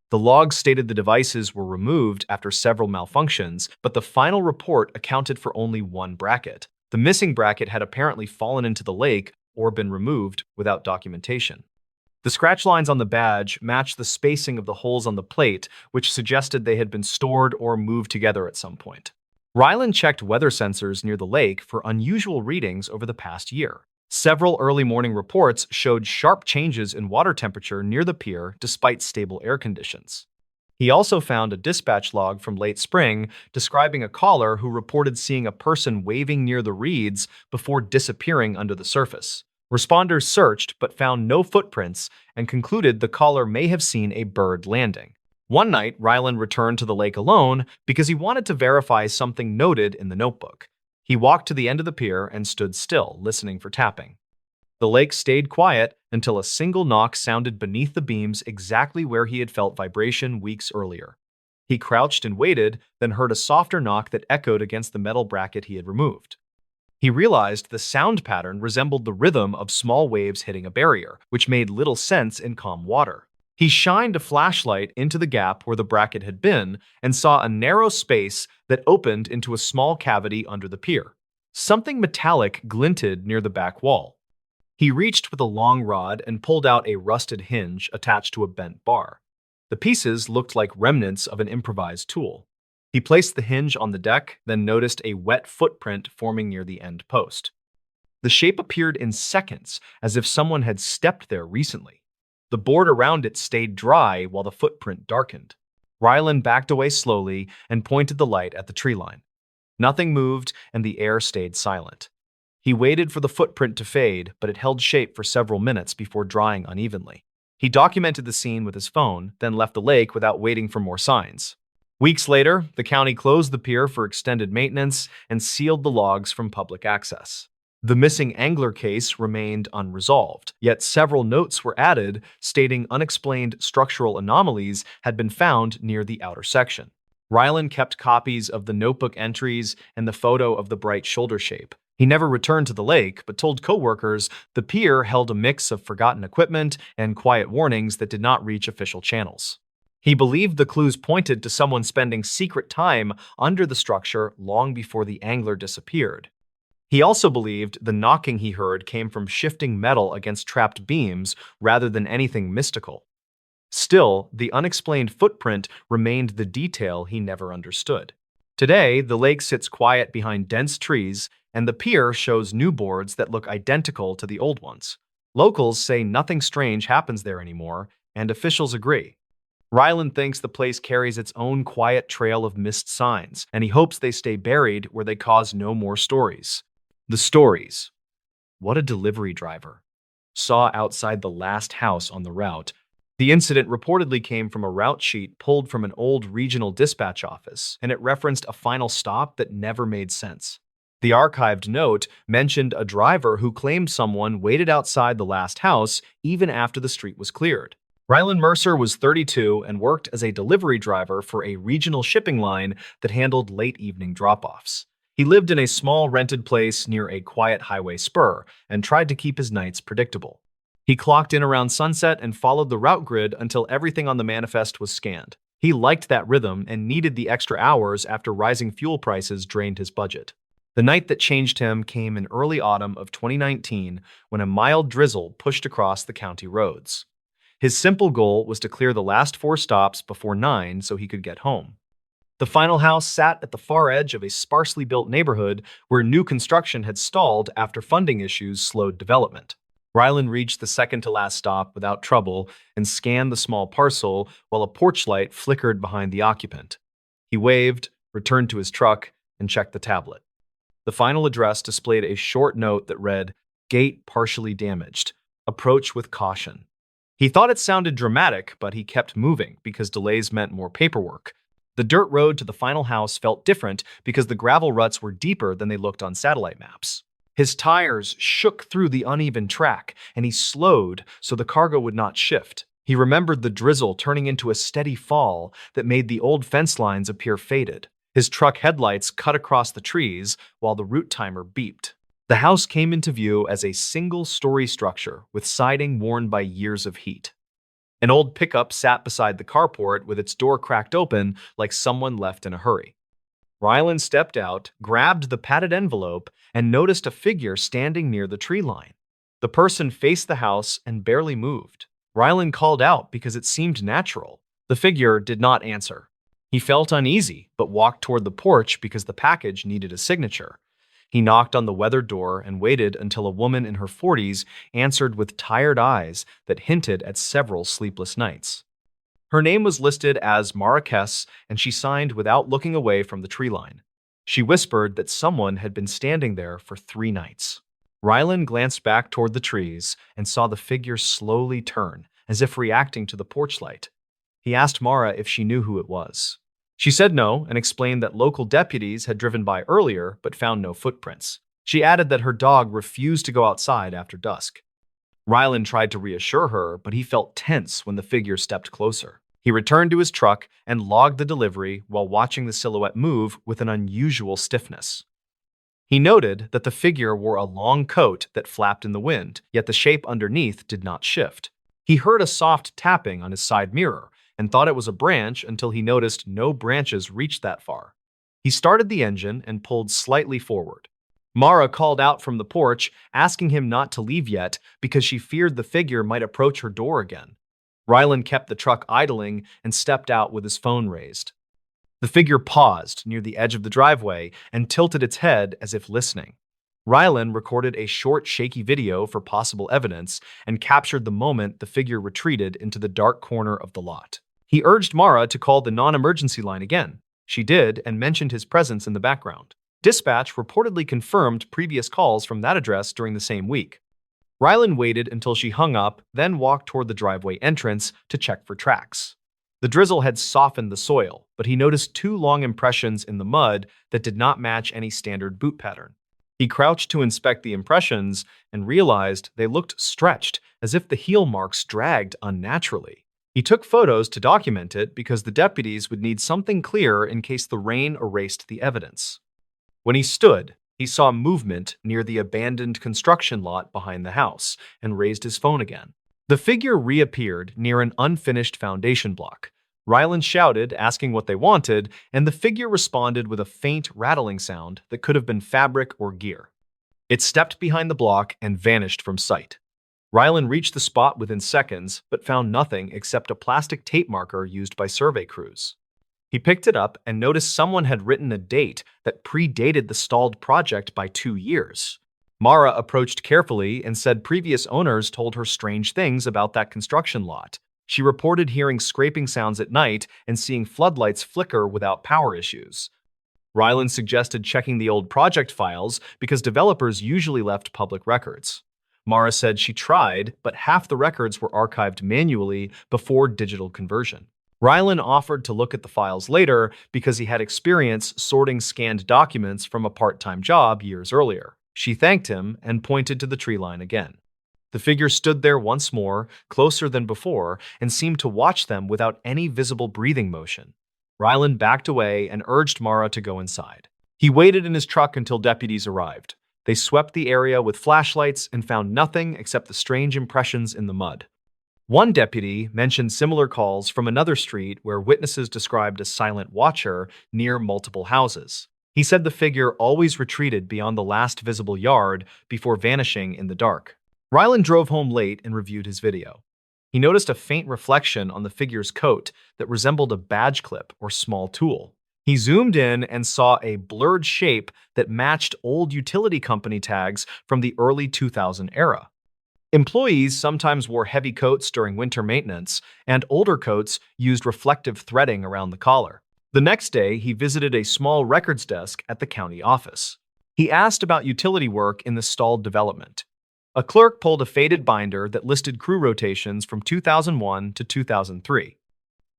The logs stated the devices were removed after several malfunctions, but the final report accounted for only one bracket. The missing bracket had apparently fallen into the lake or been removed without documentation. The scratch lines on the badge matched the spacing of the holes on the plate, which suggested they had been stored or moved together at some point. Ryland checked weather sensors near the lake for unusual readings over the past year. Several early morning reports showed sharp changes in water temperature near the pier despite stable air conditions. He also found a dispatch log from late spring describing a caller who reported seeing a person waving near the reeds before disappearing under the surface. Responders searched but found no footprints and concluded the caller may have seen a bird landing. One night, Ryland returned to the lake alone because he wanted to verify something noted in the notebook. He walked to the end of the pier and stood still, listening for tapping. The lake stayed quiet until a single knock sounded beneath the beams exactly where he had felt vibration weeks earlier. He crouched and waited, then heard a softer knock that echoed against the metal bracket he had removed. He realized the sound pattern resembled the rhythm of small waves hitting a barrier, which made little sense in calm water. He shined a flashlight into the gap where the bracket had been and saw a narrow space that opened into a small cavity under the pier. Something metallic glinted near the back wall. He reached with a long rod and pulled out a rusted hinge attached to a bent bar. The pieces looked like remnants of an improvised tool. He placed the hinge on the deck, then noticed a wet footprint forming near the end post. The shape appeared in seconds, as if someone had stepped there recently. The board around it stayed dry while the footprint darkened. Ryland backed away slowly and pointed the light at the tree line. Nothing moved, and the air stayed silent. He waited for the footprint to fade, but it held shape for several minutes before drying unevenly. He documented the scene with his phone, then left the lake without waiting for more signs. Weeks later, the county closed the pier for extended maintenance and sealed the logs from public access. The missing angler case remained unresolved, yet several notes were added stating unexplained structural anomalies had been found near the outer section. Ryland kept copies of the notebook entries and the photo of the bright shoulder shape. He never returned to the lake, but told coworkers the pier held a mix of forgotten equipment and quiet warnings that did not reach official channels. He believed the clues pointed to someone spending secret time under the structure long before the angler disappeared. He also believed the knocking he heard came from shifting metal against trapped beams rather than anything mystical. Still, the unexplained footprint remained the detail he never understood. Today, the lake sits quiet behind dense trees, and the pier shows new boards that look identical to the old ones. Locals say nothing strange happens there anymore, and officials agree. Ryland thinks the place carries its own quiet trail of missed signs, and he hopes they stay buried where they cause no more stories. The stories. What a delivery driver saw outside the last house on the route. The incident reportedly came from a route sheet pulled from an old regional dispatch office, and it referenced a final stop that never made sense. The archived note mentioned a driver who claimed someone waited outside the last house even after the street was cleared. Ryland Mercer was 32 and worked as a delivery driver for a regional shipping line that handled late evening drop-offs. He lived in a small rented place near a quiet highway spur and tried to keep his nights predictable. He clocked in around sunset and followed the route grid until everything on the manifest was scanned. He liked that rhythm and needed the extra hours after rising fuel prices drained his budget. The night that changed him came in early autumn of 2019 when a mild drizzle pushed across the county roads. His simple goal was to clear the last 4 stops before 9 so he could get home. The final house sat at the far edge of a sparsely built neighborhood where new construction had stalled after funding issues slowed development. Ryland reached the second-to-last stop without trouble and scanned the small parcel while a porch light flickered behind the occupant. He waved, returned to his truck, and checked the tablet. The final address displayed a short note that read, "Gate partially damaged. Approach with caution." He thought it sounded dramatic, but he kept moving because delays meant more paperwork. The dirt road to the final house felt different because the gravel ruts were deeper than they looked on satellite maps. His tires shook through the uneven track, and he slowed so the cargo would not shift. He remembered the drizzle turning into a steady fall that made the old fence lines appear faded. His truck headlights cut across the trees while the route timer beeped. The house came into view as a single-story structure with siding worn by years of heat. An old pickup sat beside the carport with its door cracked open like someone left in a hurry. Rylan stepped out, grabbed the padded envelope, and noticed a figure standing near the tree line. The person faced the house and barely moved. Rylan called out because it seemed natural. The figure did not answer. He felt uneasy, but walked toward the porch because the package needed a signature. He knocked on the weathered door and waited until a woman in her 40s answered with tired eyes that hinted at several sleepless nights. Her name was listed as Marrakes, and she signed without looking away from the tree line. She whispered that someone had been standing there for 3 nights. Rylan glanced back toward the trees and saw the figure slowly turn, as if reacting to the porch light. He asked Mara if she knew who it was. She said no and explained that local deputies had driven by earlier but found no footprints. She added that her dog refused to go outside after dusk. Rylan tried to reassure her, but he felt tense when the figure stepped closer. He returned to his truck and logged the delivery while watching the silhouette move with an unusual stiffness. He noted that the figure wore a long coat that flapped in the wind, yet the shape underneath did not shift. He heard a soft tapping on his side mirror and thought it was a branch until he noticed no branches reached that far. He started the engine and pulled slightly forward. Mara called out from the porch, asking him not to leave yet because she feared the figure might approach her door again. Rylan kept the truck idling and stepped out with his phone raised. The figure paused near the edge of the driveway and tilted its head as if listening. Rylan recorded a short, shaky video for possible evidence and captured the moment the figure retreated into the dark corner of the lot. He urged Mara to call the non-emergency line again. She did and mentioned his presence in the background. Dispatch reportedly confirmed previous calls from that address during the same week. Rylan waited until she hung up, then walked toward the driveway entrance to check for tracks. The drizzle had softened the soil, but he noticed 2 long impressions in the mud that did not match any standard boot pattern. He crouched to inspect the impressions and realized they looked stretched, as if the heel marks dragged unnaturally. He took photos to document it because the deputies would need something clear in case the rain erased the evidence. When he stood, he saw movement near the abandoned construction lot behind the house and raised his phone again. The figure reappeared near an unfinished foundation block. Rylan shouted, asking what they wanted, and the figure responded with a faint rattling sound that could have been fabric or gear. It stepped behind the block and vanished from sight. Rylan reached the spot within seconds, but found nothing except a plastic tape marker used by survey crews. He picked it up and noticed someone had written a date that predated the stalled project by 2 years. Mara approached carefully and said previous owners told her strange things about that construction lot. She reported hearing scraping sounds at night and seeing floodlights flicker without power issues. Rylan suggested checking the old project files because developers usually left public records. Mara said she tried, but half the records were archived manually before digital conversion. Rylan offered to look at the files later because he had experience sorting scanned documents from a part-time job years earlier. She thanked him and pointed to the tree line again. The figure stood there once more, closer than before, and seemed to watch them without any visible breathing motion. Rylan backed away and urged Mara to go inside. He waited in his truck until deputies arrived. They swept the area with flashlights and found nothing except the strange impressions in the mud. One deputy mentioned similar calls from another street where witnesses described a silent watcher near multiple houses. He said the figure always retreated beyond the last visible yard before vanishing in the dark. Rylan drove home late and reviewed his video. He noticed a faint reflection on the figure's coat that resembled a badge clip or small tool. He zoomed in and saw a blurred shape that matched old utility company tags from the early 2000 era. Employees sometimes wore heavy coats during winter maintenance, and older coats used reflective threading around the collar. The next day, he visited a small records desk at the county office. He asked about utility work in the stalled development. A clerk pulled a faded binder that listed crew rotations from 2001 to 2003.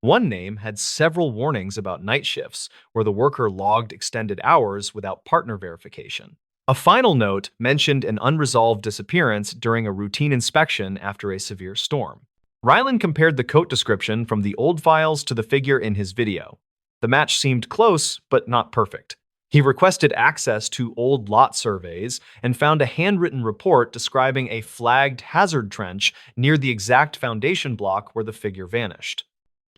One name had several warnings about night shifts, where the worker logged extended hours without partner verification. A final note mentioned an unresolved disappearance during a routine inspection after a severe storm. Rylan compared the coat description from the old files to the figure in his video. The match seemed close, but not perfect. He requested access to old lot surveys and found a handwritten report describing a flagged hazard trench near the exact foundation block where the figure vanished.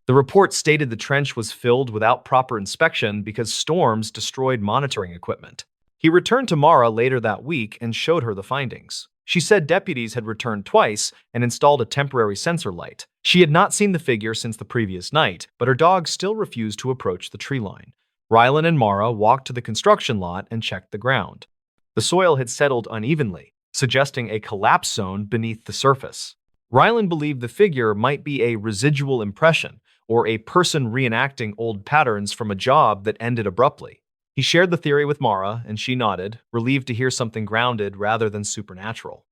The report stated the trench was filled without proper inspection because storms destroyed monitoring equipment. He returned to Mara later that week and showed her the findings. She said deputies had returned twice and installed a temporary sensor light. She had not seen the figure since the previous night, but her dog still refused to approach the tree line. Rylan and Mara walked to the construction lot and checked the ground. The soil had settled unevenly, suggesting a collapse zone beneath the surface. Rylan believed the figure might be a residual impression, or a person reenacting old patterns from a job that ended abruptly. He shared the theory with Mara, and she nodded, relieved to hear something grounded rather than supernatural.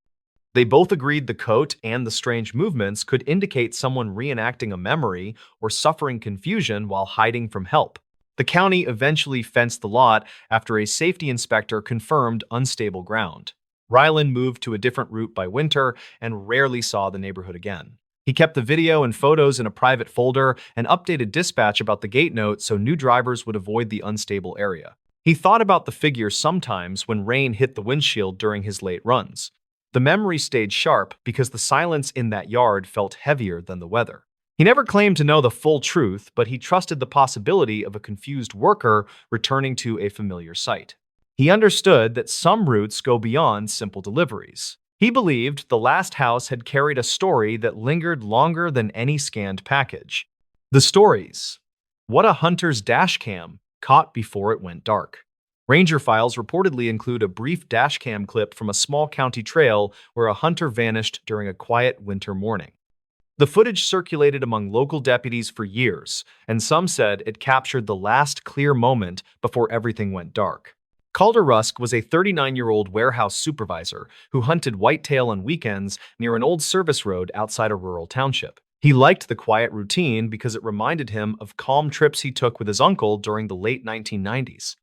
They both agreed the coat and the strange movements could indicate someone reenacting a memory or suffering confusion while hiding from help. The county eventually fenced the lot after a safety inspector confirmed unstable ground. Rylan moved to a different route by winter and rarely saw the neighborhood again. He kept the video and photos in a private folder and updated dispatch about the gate note so new drivers would avoid the unstable area. He thought about the figure sometimes when rain hit the windshield during his late runs. The memory stayed sharp because the silence in that yard felt heavier than the weather. He never claimed to know the full truth, but he trusted the possibility of a confused worker returning to a familiar site. He understood that some routes go beyond simple deliveries. He believed the last house had carried a story that lingered longer than any scanned package. The stories. What a hunter's dashcam caught before it went dark. Ranger files reportedly include a brief dashcam clip from a small county trail where a hunter vanished during a quiet winter morning. The footage circulated among local deputies for years, and some said it captured the last clear moment before everything went dark. Calder Rusk was a 39-year-old warehouse supervisor who hunted whitetail on weekends near an old service road outside a rural township. He liked the quiet routine because it reminded him of calm trips he took with his uncle during the late 1990s.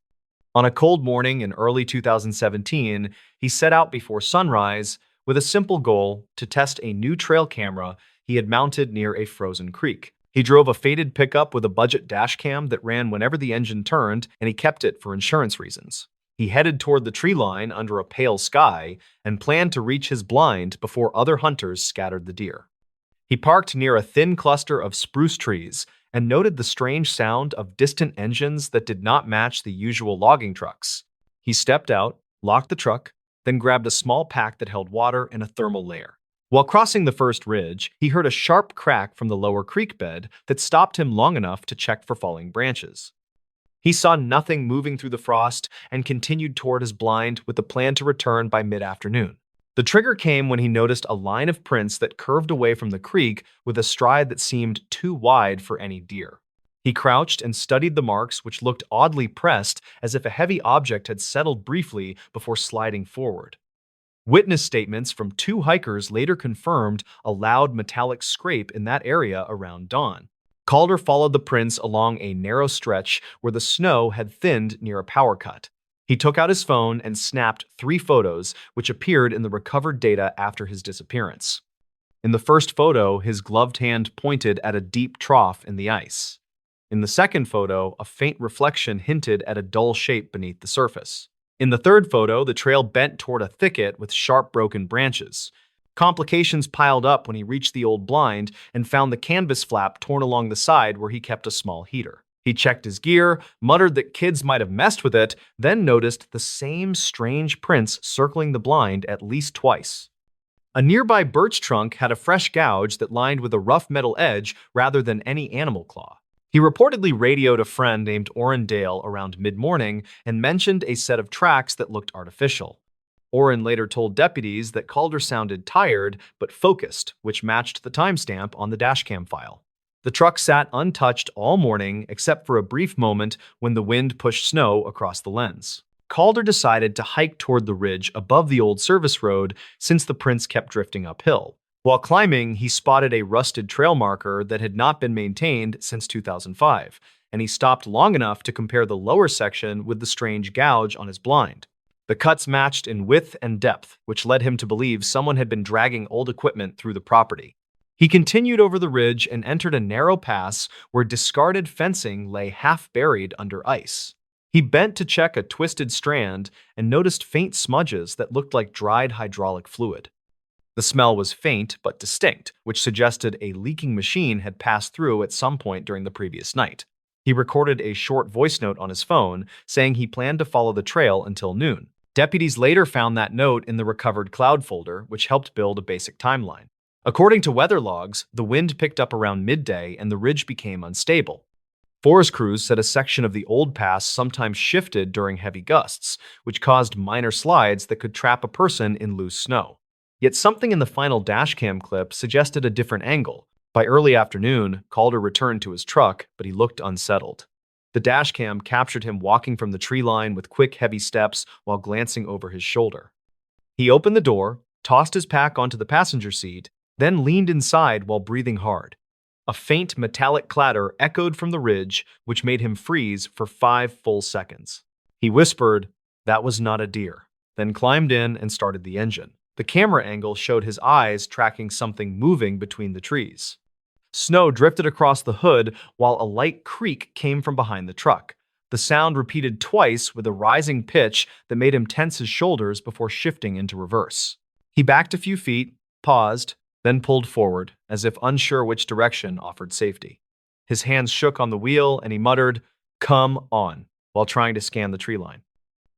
On a cold morning in early 2017, he set out before sunrise with a simple goal to test a new trail camera he had mounted near a frozen creek. He drove a faded pickup with a budget dashcam that ran whenever the engine turned, and he kept it for insurance reasons. He headed toward the tree line under a pale sky and planned to reach his blind before other hunters scattered the deer. He parked near a thin cluster of spruce trees and noted the strange sound of distant engines that did not match the usual logging trucks. He stepped out, locked the truck, then grabbed a small pack that held water and a thermal layer. While crossing the first ridge, he heard a sharp crack from the lower creek bed that stopped him long enough to check for falling branches. He saw nothing moving through the frost and continued toward his blind with the plan to return by mid-afternoon. The trigger came when he noticed a line of prints that curved away from the creek with a stride that seemed too wide for any deer. He crouched and studied the marks, which looked oddly pressed as if a heavy object had settled briefly before sliding forward. Witness statements from two hikers later confirmed a loud metallic scrape in that area around dawn. Calder followed the prints along a narrow stretch where the snow had thinned near a power cut. He took out his phone and snapped 3 photos, which appeared in the recovered data after his disappearance. In the first photo, his gloved hand pointed at a deep trough in the ice. In the second photo, a faint reflection hinted at a dull shape beneath the surface. In the third photo, the trail bent toward a thicket with sharp broken branches. Complications piled up when he reached the old blind and found the canvas flap torn along the side where he kept a small heater. He checked his gear, muttered that kids might have messed with it, then noticed the same strange prints circling the blind at least twice. A nearby birch trunk had a fresh gouge that lined with a rough metal edge rather than any animal claw. He reportedly radioed a friend named Orrin Dale around mid-morning and mentioned a set of tracks that looked artificial. Orrin later told deputies that Calder sounded tired but focused, which matched the timestamp on the dashcam file. The truck sat untouched all morning except for a brief moment when the wind pushed snow across the lens. Calder decided to hike toward the ridge above the old service road since the prints kept drifting uphill. While climbing, he spotted a rusted trail marker that had not been maintained since 2005, and he stopped long enough to compare the lower section with the strange gouge on his blind. The cuts matched in width and depth, which led him to believe someone had been dragging old equipment through the property. He continued over the ridge and entered a narrow pass where discarded fencing lay half buried under ice. He bent to check a twisted strand and noticed faint smudges that looked like dried hydraulic fluid. The smell was faint but distinct, which suggested a leaking machine had passed through at some point during the previous night. He recorded a short voice note on his phone saying he planned to follow the trail until noon. Deputies later found that note in the recovered cloud folder, which helped build a basic timeline. According to weather logs, the wind picked up around midday and the ridge became unstable. Forest crews said a section of the old pass sometimes shifted during heavy gusts, which caused minor slides that could trap a person in loose snow. Yet something in the final dashcam clip suggested a different angle. By early afternoon, Calder returned to his truck, but he looked unsettled. The dashcam captured him walking from the tree line with quick, heavy steps while glancing over his shoulder. He opened the door, tossed his pack onto the passenger seat, then leaned inside while breathing hard. A faint metallic clatter echoed from the ridge, which made him freeze for 5 full seconds. He whispered, "That was not a deer," then climbed in and started the engine. The camera angle showed his eyes tracking something moving between the trees. Snow drifted across the hood while a light creak came from behind the truck. The sound repeated twice with a rising pitch that made him tense his shoulders before shifting into reverse. He backed a few feet, paused, then pulled forward, as if unsure which direction offered safety. His hands shook on the wheel and he muttered, "Come on," while trying to scan the tree line.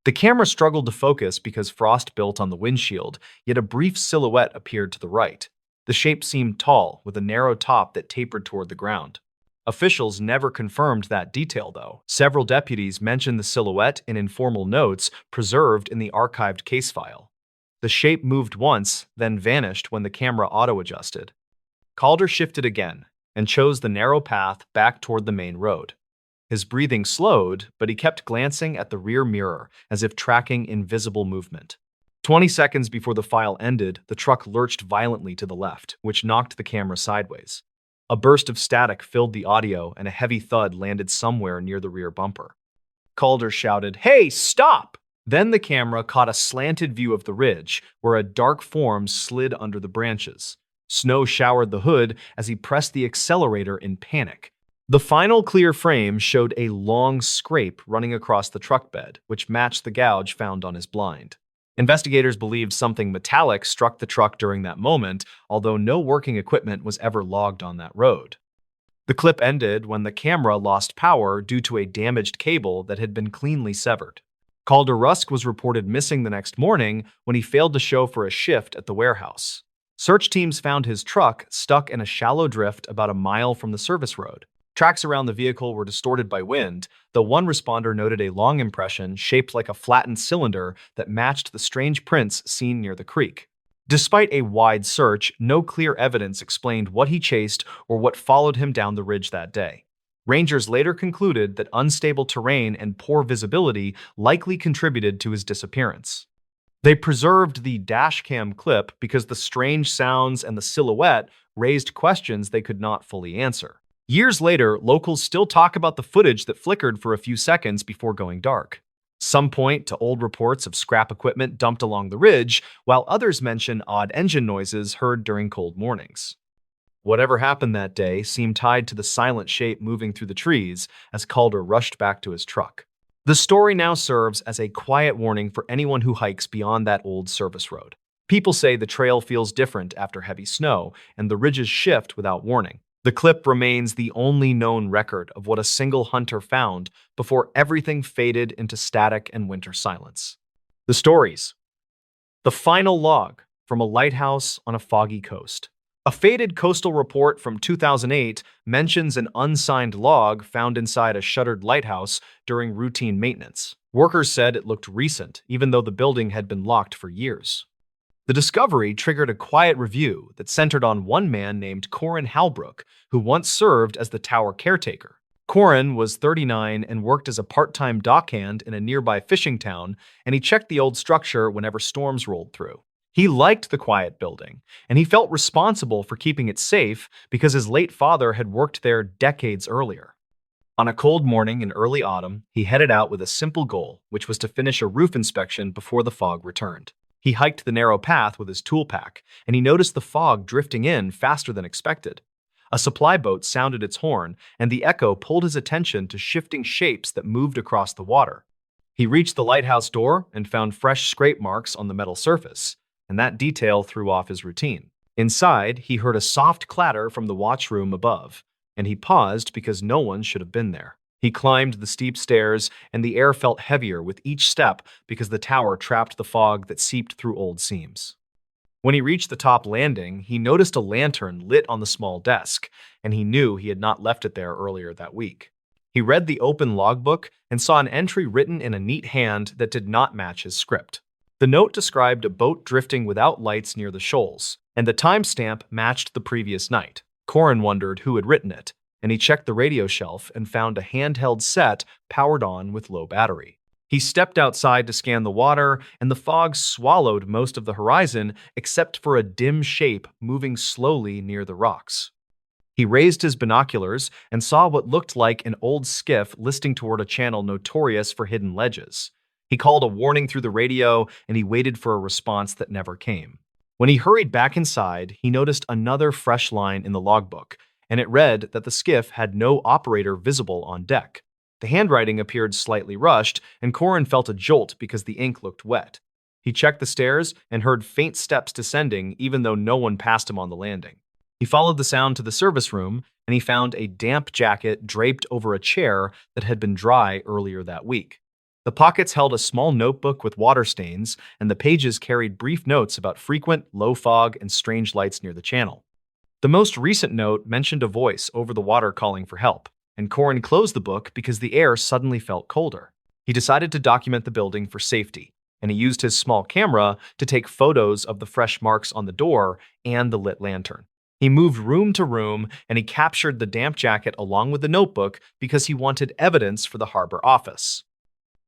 The camera struggled to focus because frost built on the windshield, yet a brief silhouette appeared to the right. The shape seemed tall, with a narrow top that tapered toward the ground. Officials never confirmed that detail, though. Several deputies mentioned the silhouette in informal notes preserved in the archived case file. The shape moved once, then vanished when the camera auto-adjusted. Calder shifted again and chose the narrow path back toward the main road. His breathing slowed, but he kept glancing at the rear mirror as if tracking invisible movement. 20 seconds before the file ended, the truck lurched violently to the left, which knocked the camera sideways. A burst of static filled the audio and a heavy thud landed somewhere near the rear bumper. Calder shouted, "Hey, stop!" Then the camera caught a slanted view of the ridge, where a dark form slid under the branches. Snow showered the hood as he pressed the accelerator in panic. The final clear frame showed a long scrape running across the truck bed, which matched the gouge found on his blind. Investigators believed something metallic struck the truck during that moment, although no working equipment was ever logged on that road. The clip ended when the camera lost power due to a damaged cable that had been cleanly severed. Calder Rusk was reported missing the next morning when he failed to show for a shift at the warehouse. Search teams found his truck stuck in a shallow drift about a mile from the service road. Tracks around the vehicle were distorted by wind, though one responder noted a long impression shaped like a flattened cylinder that matched the strange prints seen near the creek. Despite a wide search, no clear evidence explained what he chased or what followed him down the ridge that day. Rangers later concluded that unstable terrain and poor visibility likely contributed to his disappearance. They preserved the dashcam clip because the strange sounds and the silhouette raised questions they could not fully answer. Years later, locals still talk about the footage that flickered for a few seconds before going dark. Some point to old reports of scrap equipment dumped along the ridge, while others mention odd engine noises heard during cold mornings. Whatever happened that day seemed tied to the silent shape moving through the trees as Calder rushed back to his truck. The story now serves as a quiet warning for anyone who hikes beyond that old service road. People say the trail feels different after heavy snow, and the ridges shift without warning. The clip remains the only known record of what a single hunter found before everything faded into static and winter silence. The stories. The final log from a lighthouse on a foggy coast. A faded coastal report from 2008 mentions an unsigned log found inside a shuttered lighthouse during routine maintenance. Workers said it looked recent, even though the building had been locked for years. The discovery triggered a quiet review that centered on one man named Corin Halbrook, who once served as the tower caretaker. Corin was 39 and worked as a part-time dockhand in a nearby fishing town, and he checked the old structure whenever storms rolled through. He liked the quiet building, and he felt responsible for keeping it safe because his late father had worked there decades earlier. On a cold morning in early autumn, he headed out with a simple goal, which was to finish a roof inspection before the fog returned. He hiked the narrow path with his tool pack, and he noticed the fog drifting in faster than expected. A supply boat sounded its horn, and the echo pulled his attention to shifting shapes that moved across the water. He reached the lighthouse door and found fresh scrape marks on the metal surface, and that detail threw off his routine. Inside, he heard a soft clatter from the watchroom above, and he paused because no one should have been there. He climbed the steep stairs, and the air felt heavier with each step because the tower trapped the fog that seeped through old seams. When he reached the top landing, he noticed a lantern lit on the small desk, and he knew he had not left it there earlier that week. He read the open logbook and saw an entry written in a neat hand that did not match his script. The note described a boat drifting without lights near the shoals, and the timestamp matched the previous night. Corin wondered who had written it, and he checked the radio shelf and found a handheld set powered on with low battery. He stepped outside to scan the water, and the fog swallowed most of the horizon except for a dim shape moving slowly near the rocks. He raised his binoculars and saw what looked like an old skiff listing toward a channel notorious for hidden ledges. He called a warning through the radio, and he waited for a response that never came. When he hurried back inside, he noticed another fresh line in the logbook, and it read that the skiff had no operator visible on deck. The handwriting appeared slightly rushed, and Corin felt a jolt because the ink looked wet. He checked the stairs and heard faint steps descending even though no one passed him on the landing. He followed the sound to the service room, and he found a damp jacket draped over a chair that had been dry earlier that week. The pockets held a small notebook with water stains, and the pages carried brief notes about frequent, low fog and strange lights near the channel. The most recent note mentioned a voice over the water calling for help, and Corin closed the book because the air suddenly felt colder. He decided to document the building for safety, and he used his small camera to take photos of the fresh marks on the door and the lit lantern. He moved room to room, and he captured the damp jacket along with the notebook because he wanted evidence for the harbor office.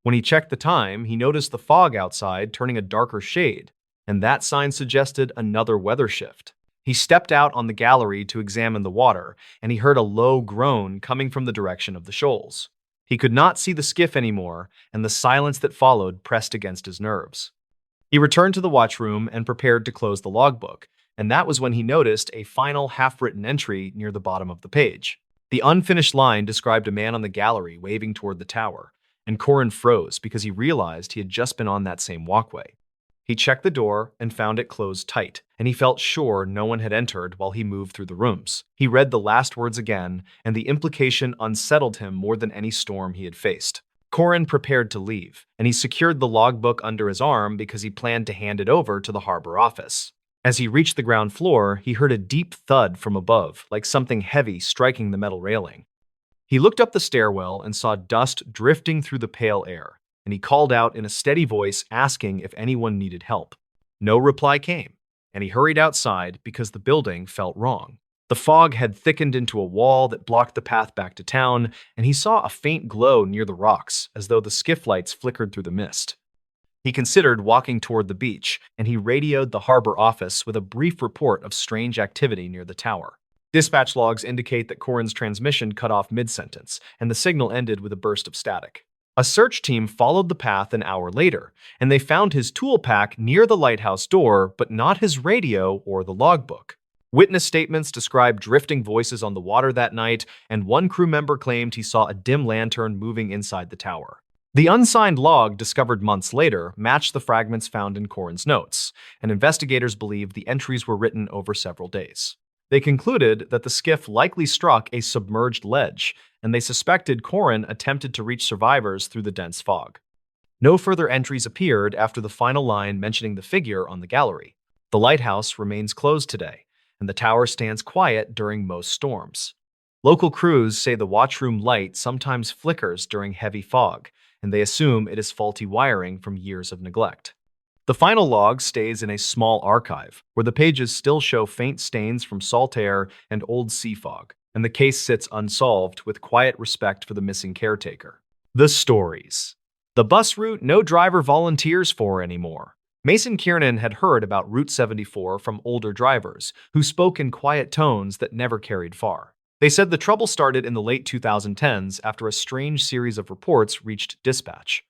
When he checked the time, he noticed the fog outside turning a darker shade, and that sign suggested another weather shift. He stepped out on the gallery to examine the water, and he heard a low groan coming from the direction of the shoals. He could not see the skiff anymore, and the silence that followed pressed against his nerves. He returned to the watchroom and prepared to close the logbook, and that was when he noticed a final half-written entry near the bottom of the page. The unfinished line described a man on the gallery waving toward the tower, and Corin froze because he realized he had just been on that same walkway. He checked the door and found it closed tight, and he felt sure no one had entered while he moved through the rooms. He read the last words again, and the implication unsettled him more than any storm he had faced. Corin prepared to leave, and he secured the logbook under his arm because he planned to hand it over to the harbor office. As he reached the ground floor, he heard a deep thud from above, like something heavy striking the metal railing. He looked up the stairwell and saw dust drifting through the pale air, and he called out in a steady voice asking if anyone needed help. No reply came, and he hurried outside because the building felt wrong. The fog had thickened into a wall that blocked the path back to town, and he saw a faint glow near the rocks as though the skiff lights flickered through the mist. He considered walking toward the beach, and he radioed the harbor office with a brief report of strange activity near the tower. Dispatch logs indicate that Corin's transmission cut off mid-sentence, and the signal ended with a burst of static. A search team followed the path an hour later, and they found his tool pack near the lighthouse door, but not his radio or the logbook. Witness statements described drifting voices on the water that night, and one crew member claimed he saw a dim lantern moving inside the tower. The unsigned log discovered months later matched the fragments found in Corin's notes, and investigators believed the entries were written over several days. They concluded that the skiff likely struck a submerged ledge, and they suspected Corin attempted to reach survivors through the dense fog. No further entries appeared after the final line mentioning the figure on the gallery. The lighthouse remains closed today, and the tower stands quiet during most storms. Local crews say the watchroom light sometimes flickers during heavy fog, and they assume it is faulty wiring from years of neglect. The final log stays in a small archive, where the pages still show faint stains from salt air and old sea fog, and the case sits unsolved with quiet respect for the missing caretaker. The stories. The bus route no driver volunteers for anymore. Mason Kiernan had heard about Route 74 from older drivers, who spoke in quiet tones that never carried far. They said the trouble started in the late 2010s after a strange series of reports reached dispatch.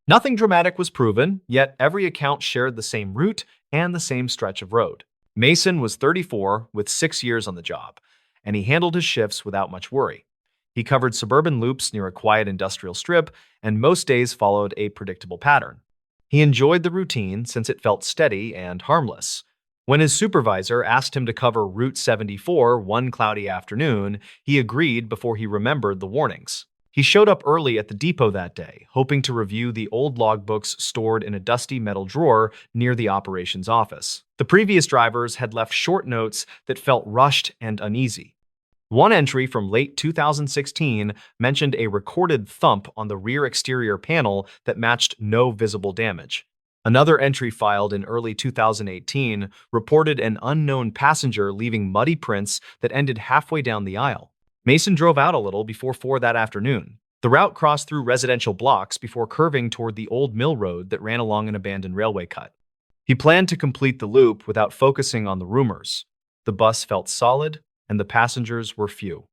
Nothing dramatic was proven, yet every account shared the same route and the same stretch of road. Mason was 34 with 6 years on the job, and he handled his shifts without much worry. He covered suburban loops near a quiet industrial strip, and most days followed a predictable pattern. He enjoyed the routine since it felt steady and harmless. When his supervisor asked him to cover Route 74 one cloudy afternoon, he agreed before he remembered the warnings. He showed up early at the depot that day, hoping to review the old logbooks stored in a dusty metal drawer near the operations office. The previous drivers had left short notes that felt rushed and uneasy. One entry from late 2016 mentioned a recorded thump on the rear exterior panel that matched no visible damage. Another entry filed in early 2018 reported an unknown passenger leaving muddy prints that ended halfway down the aisle. Mason drove out a little before 4 that afternoon. The route crossed through residential blocks before curving toward the old mill road that ran along an abandoned railway cut. He planned to complete the loop without focusing on the rumors. The bus felt solid, and the passengers were few.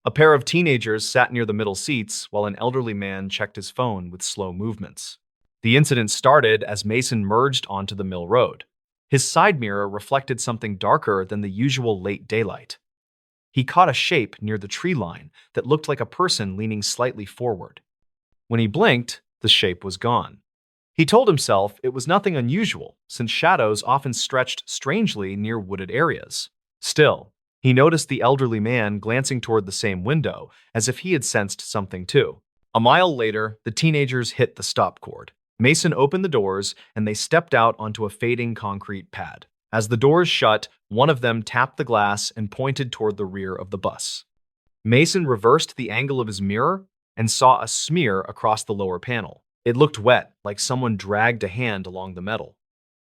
A pair of teenagers sat near the middle seats while an elderly man checked his phone with slow movements. The incident started as Mason merged onto the mill road. His side mirror reflected something darker than the usual late daylight. He caught a shape near the tree line that looked like a person leaning slightly forward. When he blinked, the shape was gone. He told himself it was nothing unusual, since shadows often stretched strangely near wooded areas. Still, he noticed the elderly man glancing toward the same window, as if he had sensed something too. A mile later, the teenagers hit the stop cord. Mason opened the doors, and they stepped out onto a fading concrete pad. As the doors shut, one of them tapped the glass and pointed toward the rear of the bus. Mason reversed the angle of his mirror and saw a smear across the lower panel. It looked wet, like someone dragged a hand along the metal.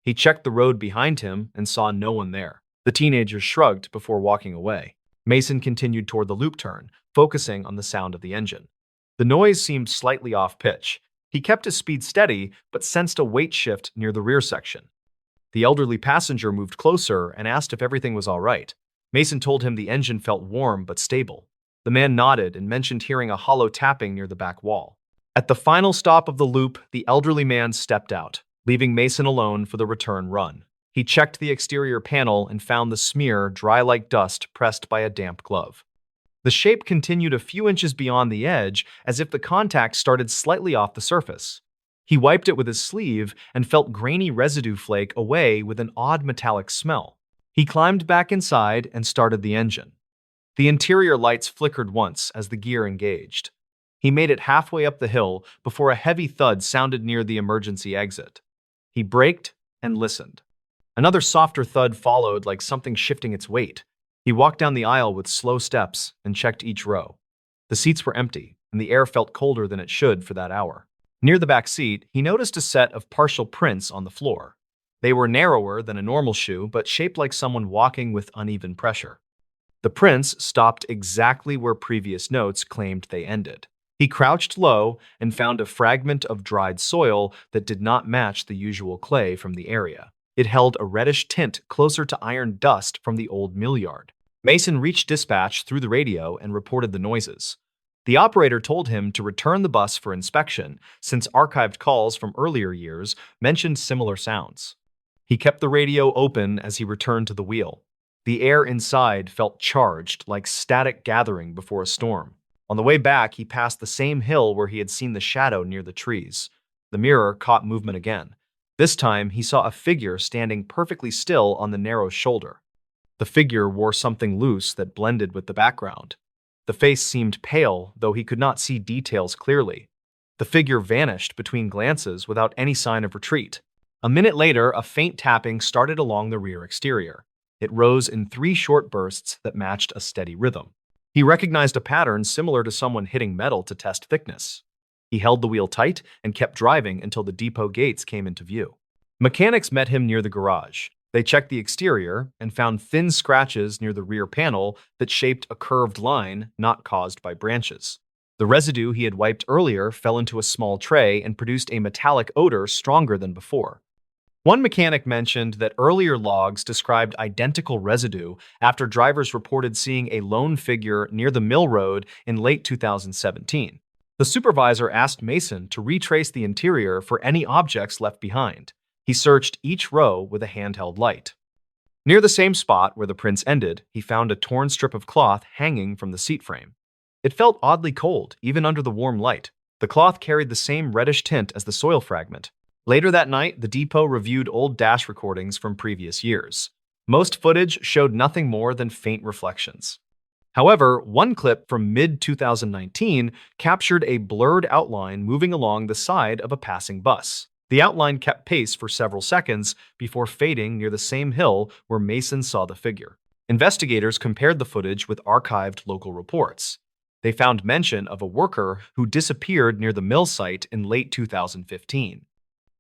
He checked the road behind him and saw no one there. The teenagers shrugged before walking away. Mason continued toward the loop turn, focusing on the sound of the engine. The noise seemed slightly off-pitch. He kept his speed steady, but sensed a weight shift near the rear section. The elderly passenger moved closer and asked if everything was all right. Mason told him the engine felt warm but stable. The man nodded and mentioned hearing a hollow tapping near the back wall. At the final stop of the loop, the elderly man stepped out, leaving Mason alone for the return run. He checked the exterior panel and found the smear dry like dust pressed by a damp glove. The shape continued a few inches beyond the edge, as if the contact started slightly off the surface. He wiped it with his sleeve and felt grainy residue flake away with an odd metallic smell. He climbed back inside and started the engine. The interior lights flickered once as the gear engaged. He made it halfway up the hill before a heavy thud sounded near the emergency exit. He braked and listened. Another softer thud followed, like something shifting its weight. He walked down the aisle with slow steps and checked each row. The seats were empty, and the air felt colder than it should for that hour. Near the back seat, he noticed a set of partial prints on the floor. They were narrower than a normal shoe, but shaped like someone walking with uneven pressure. The prints stopped exactly where previous notes claimed they ended. He crouched low and found a fragment of dried soil that did not match the usual clay from the area. It held a reddish tint closer to iron dust from the old mill yard. Mason reached dispatch through the radio and reported the noises. The operator told him to return the bus for inspection, since archived calls from earlier years mentioned similar sounds. He kept the radio open as he returned to the wheel. The air inside felt charged, like static gathering before a storm. On the way back, he passed the same hill where he had seen the shadow near the trees. The mirror caught movement again. This time, he saw a figure standing perfectly still on the narrow shoulder. The figure wore something loose that blended with the background. The face seemed pale, though he could not see details clearly. The figure vanished between glances without any sign of retreat. A minute later, a faint tapping started along the rear exterior. It rose in 3 short bursts that matched a steady rhythm. He recognized a pattern similar to someone hitting metal to test thickness. He held the wheel tight and kept driving until the depot gates came into view. Mechanics met him near the garage. They checked the exterior and found thin scratches near the rear panel that shaped a curved line not caused by branches. The residue he had wiped earlier fell into a small tray and produced a metallic odor stronger than before. One mechanic mentioned that earlier logs described identical residue after drivers reported seeing a lone figure near the mill road in late 2017. The supervisor asked Mason to retrace the interior for any objects left behind. He searched each row with a handheld light. Near the same spot where the prints ended, he found a torn strip of cloth hanging from the seat frame. It felt oddly cold, even under the warm light. The cloth carried the same reddish tint as the soil fragment. Later that night, the depot reviewed old dash recordings from previous years. Most footage showed nothing more than faint reflections. However, one clip from mid-2019 captured a blurred outline moving along the side of a passing bus. The outline kept pace for several seconds before fading near the same hill where Mason saw the figure. Investigators compared the footage with archived local reports. They found mention of a worker who disappeared near the mill site in late 2015.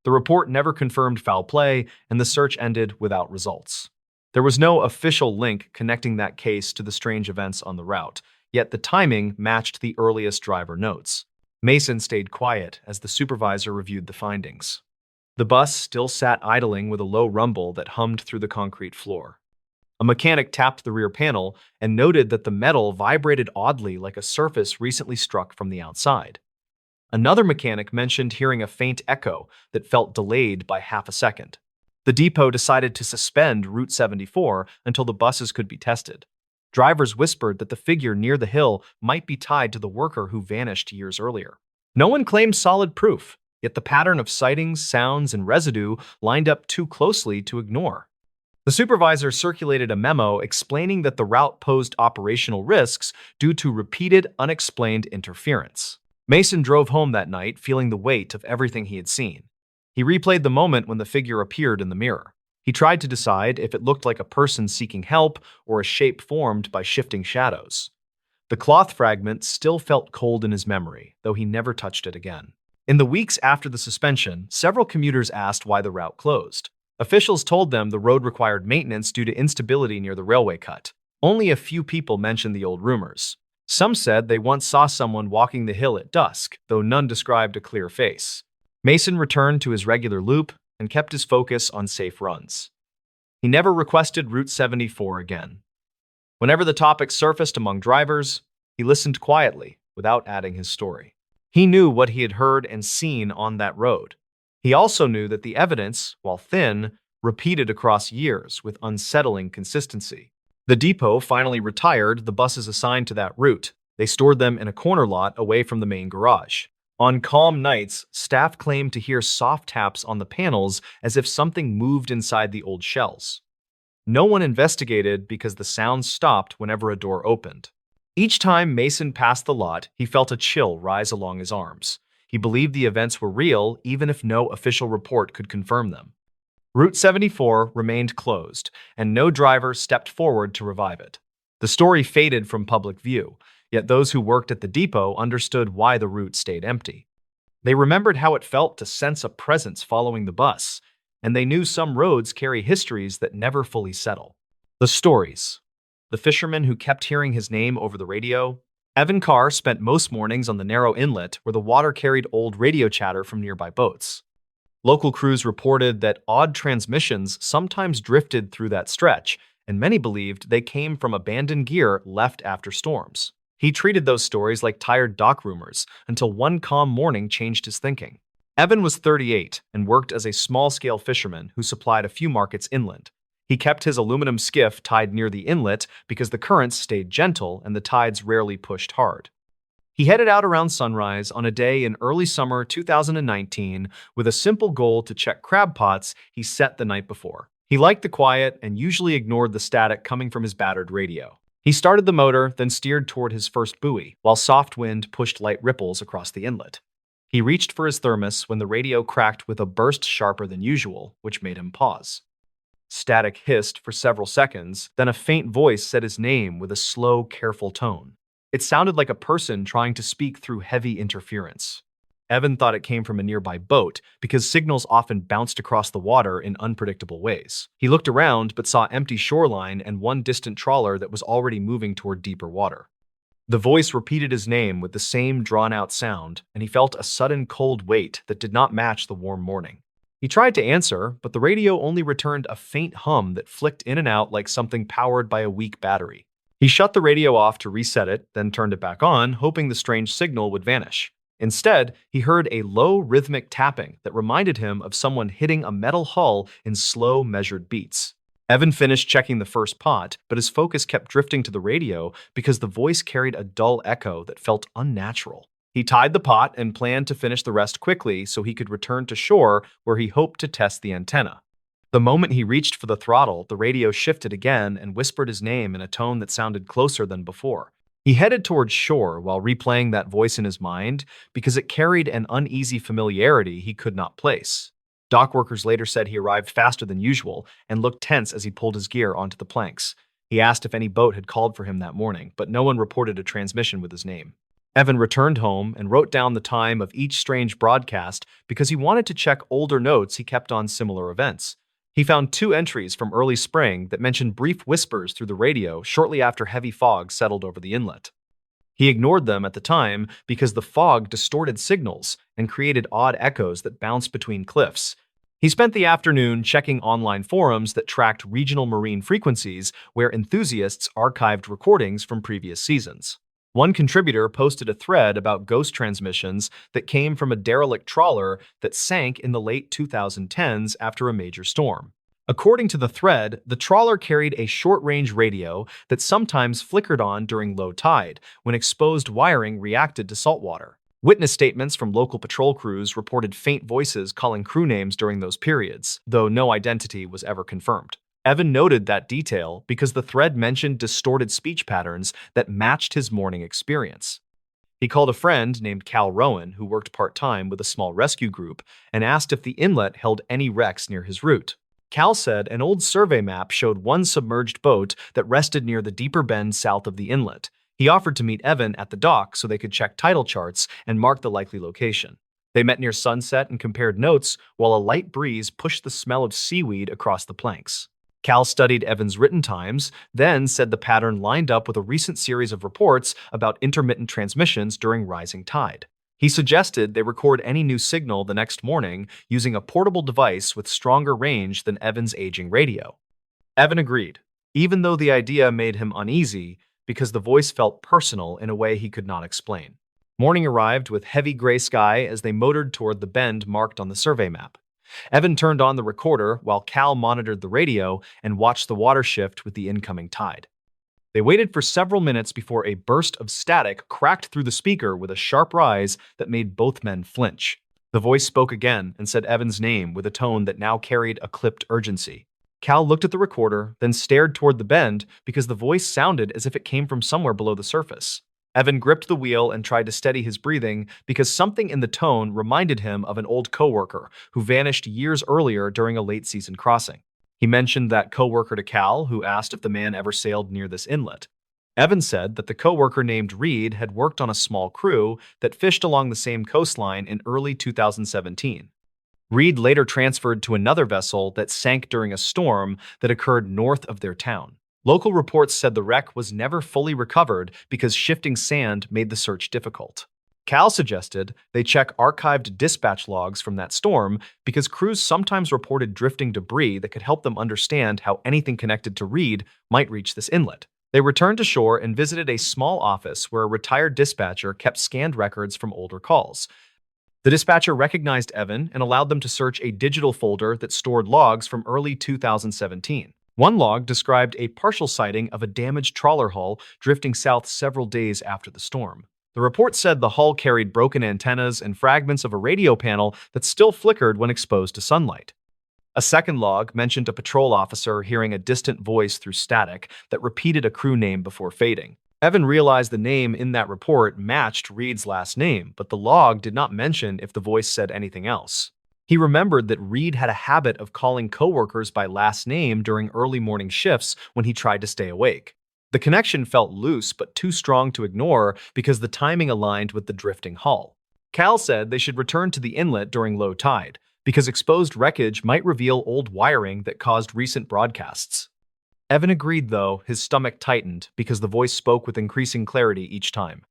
The report never confirmed foul play, and the search ended without results. There was no official link connecting that case to the strange events on the route, yet the timing matched the earliest driver notes. Mason stayed quiet as the supervisor reviewed the findings. The bus still sat idling with a low rumble that hummed through the concrete floor. A mechanic tapped the rear panel and noted that the metal vibrated oddly like a surface recently struck from the outside. Another mechanic mentioned hearing a faint echo that felt delayed by half a second. The depot decided to suspend Route 74 until the buses could be tested. Drivers whispered that the figure near the hill might be tied to the worker who vanished years earlier. No one claimed solid proof, yet the pattern of sightings, sounds, and residue lined up too closely to ignore. The supervisor circulated a memo explaining that the route posed operational risks due to repeated, unexplained interference. Mason drove home that night feeling the weight of everything he had seen. He replayed the moment when the figure appeared in the mirror. He tried to decide if it looked like a person seeking help or a shape formed by shifting shadows. The cloth fragment still felt cold in his memory, though he never touched it again. In the weeks after the suspension, several commuters asked why the route closed. Officials told them the road required maintenance due to instability near the railway cut. Only a few people mentioned the old rumors. Some said they once saw someone walking the hill at dusk, though none described a clear face. Mason returned to his regular loop and kept his focus on safe runs. He never requested Route 74 again. Whenever the topic surfaced among drivers, he listened quietly, without adding his story. He knew what he had heard and seen on that road. He also knew that the evidence, while thin, repeated across years with unsettling consistency. The depot finally retired the buses assigned to that route. They stored them in a corner lot away from the main garage. On calm nights, staff claimed to hear soft taps on the panels as if something moved inside the old shells. No one investigated because the sound stopped whenever a door opened. Each time Mason passed the lot, he felt a chill rise along his arms. He believed the events were real, even if no official report could confirm them. Route 74 remained closed, and no driver stepped forward to revive it. The story faded from public view, yet those who worked at the depot understood why the route stayed empty. They remembered how it felt to sense a presence following the bus, and they knew some roads carry histories that never fully settle. The stories. The fisherman who kept hearing his name over the radio. Evan Carr spent most mornings on the narrow inlet where the water carried old radio chatter from nearby boats. Local crews reported that odd transmissions sometimes drifted through that stretch, and many believed they came from abandoned gear left after storms. He treated those stories like tired dock rumors until one calm morning changed his thinking. Evan was 38 and worked as a small-scale fisherman who supplied a few markets inland. He kept his aluminum skiff tied near the inlet because the currents stayed gentle and the tides rarely pushed hard. He headed out around sunrise on a day in early summer 2019 with a simple goal to check crab pots he set the night before. He liked the quiet and usually ignored the static coming from his battered radio. He started the motor, then steered toward his first buoy, while soft wind pushed light ripples across the inlet. He reached for his thermos when the radio cracked with a burst sharper than usual, which made him pause. Static hissed for several seconds, then a faint voice said his name with a slow, careful tone. It sounded like a person trying to speak through heavy interference. Evan thought it came from a nearby boat because signals often bounced across the water in unpredictable ways. He looked around but saw empty shoreline and one distant trawler that was already moving toward deeper water. The voice repeated his name with the same drawn-out sound, and he felt a sudden cold weight that did not match the warm morning. He tried to answer, but the radio only returned a faint hum that flicked in and out like something powered by a weak battery. He shut the radio off to reset it, then turned it back on, hoping the strange signal would vanish. Instead, he heard a low, rhythmic tapping that reminded him of someone hitting a metal hull in slow, measured beats. Evan finished checking the first pot, but his focus kept drifting to the radio because the voice carried a dull echo that felt unnatural. He tied the pot and planned to finish the rest quickly so he could return to shore where he hoped to test the antenna. The moment he reached for the throttle, the radio shifted again and whispered his name in a tone that sounded closer than before. He headed towards shore while replaying that voice in his mind because it carried an uneasy familiarity he could not place. Dock workers later said he arrived faster than usual and looked tense as he pulled his gear onto the planks. He asked if any boat had called for him that morning, but no one reported a transmission with his name. Evan returned home and wrote down the time of each strange broadcast because he wanted to check older notes he kept on similar events. He found 2 entries from early spring that mentioned brief whispers through the radio shortly after heavy fog settled over the inlet. He ignored them at the time because the fog distorted signals and created odd echoes that bounced between cliffs. He spent the afternoon checking online forums that tracked regional marine frequencies where enthusiasts archived recordings from previous seasons. One contributor posted a thread about ghost transmissions that came from a derelict trawler that sank in the late 2010s after a major storm. According to the thread, the trawler carried a short-range radio that sometimes flickered on during low tide when exposed wiring reacted to saltwater. Witness statements from local patrol crews reported faint voices calling crew names during those periods, though no identity was ever confirmed. Evan noted that detail because the thread mentioned distorted speech patterns that matched his morning experience. He called a friend named Cal Rowan, who worked part-time with a small rescue group, and asked if the inlet held any wrecks near his route. Cal said an old survey map showed one submerged boat that rested near the deeper bend south of the inlet. He offered to meet Evan at the dock so they could check tidal charts and mark the likely location. They met near sunset and compared notes while a light breeze pushed the smell of seaweed across the planks. Cal studied Evan's written times, then said the pattern lined up with a recent series of reports about intermittent transmissions during rising tide. He suggested they record any new signal the next morning using a portable device with stronger range than Evan's aging radio. Evan agreed, even though the idea made him uneasy because the voice felt personal in a way he could not explain. Morning arrived with heavy gray sky as they motored toward the bend marked on the survey map. Evan turned on the recorder while Cal monitored the radio and watched the water shift with the incoming tide. They waited for several minutes before a burst of static cracked through the speaker with a sharp rise that made both men flinch. The voice spoke again and said Evan's name with a tone that now carried a clipped urgency. Cal looked at the recorder, then stared toward the bend because the voice sounded as if it came from somewhere below the surface. Evan gripped the wheel and tried to steady his breathing because something in the tone reminded him of an old coworker who vanished years earlier during a late-season crossing. He mentioned that coworker to Cal, who asked if the man ever sailed near this inlet. Evan said that the coworker named Reed had worked on a small crew that fished along the same coastline in early 2017. Reed later transferred to another vessel that sank during a storm that occurred north of their town. Local reports said the wreck was never fully recovered because shifting sand made the search difficult. Cal suggested they check archived dispatch logs from that storm because crews sometimes reported drifting debris that could help them understand how anything connected to Reed might reach this inlet. They returned to shore and visited a small office where a retired dispatcher kept scanned records from older calls. The dispatcher recognized Evan and allowed them to search a digital folder that stored logs from early 2017. One log described a partial sighting of a damaged trawler hull drifting south several days after the storm. The report said the hull carried broken antennas and fragments of a radio panel that still flickered when exposed to sunlight. A second log mentioned a patrol officer hearing a distant voice through static that repeated a crew name before fading. Evan realized the name in that report matched Reed's last name, but the log did not mention if the voice said anything else. He remembered that Reed had a habit of calling coworkers by last name during early morning shifts when he tried to stay awake. The connection felt loose but too strong to ignore because the timing aligned with the drifting hull. Cal said they should return to the inlet during low tide because exposed wreckage might reveal old wiring that caused recent broadcasts. Evan agreed, though his stomach tightened because the voice spoke with increasing clarity each time.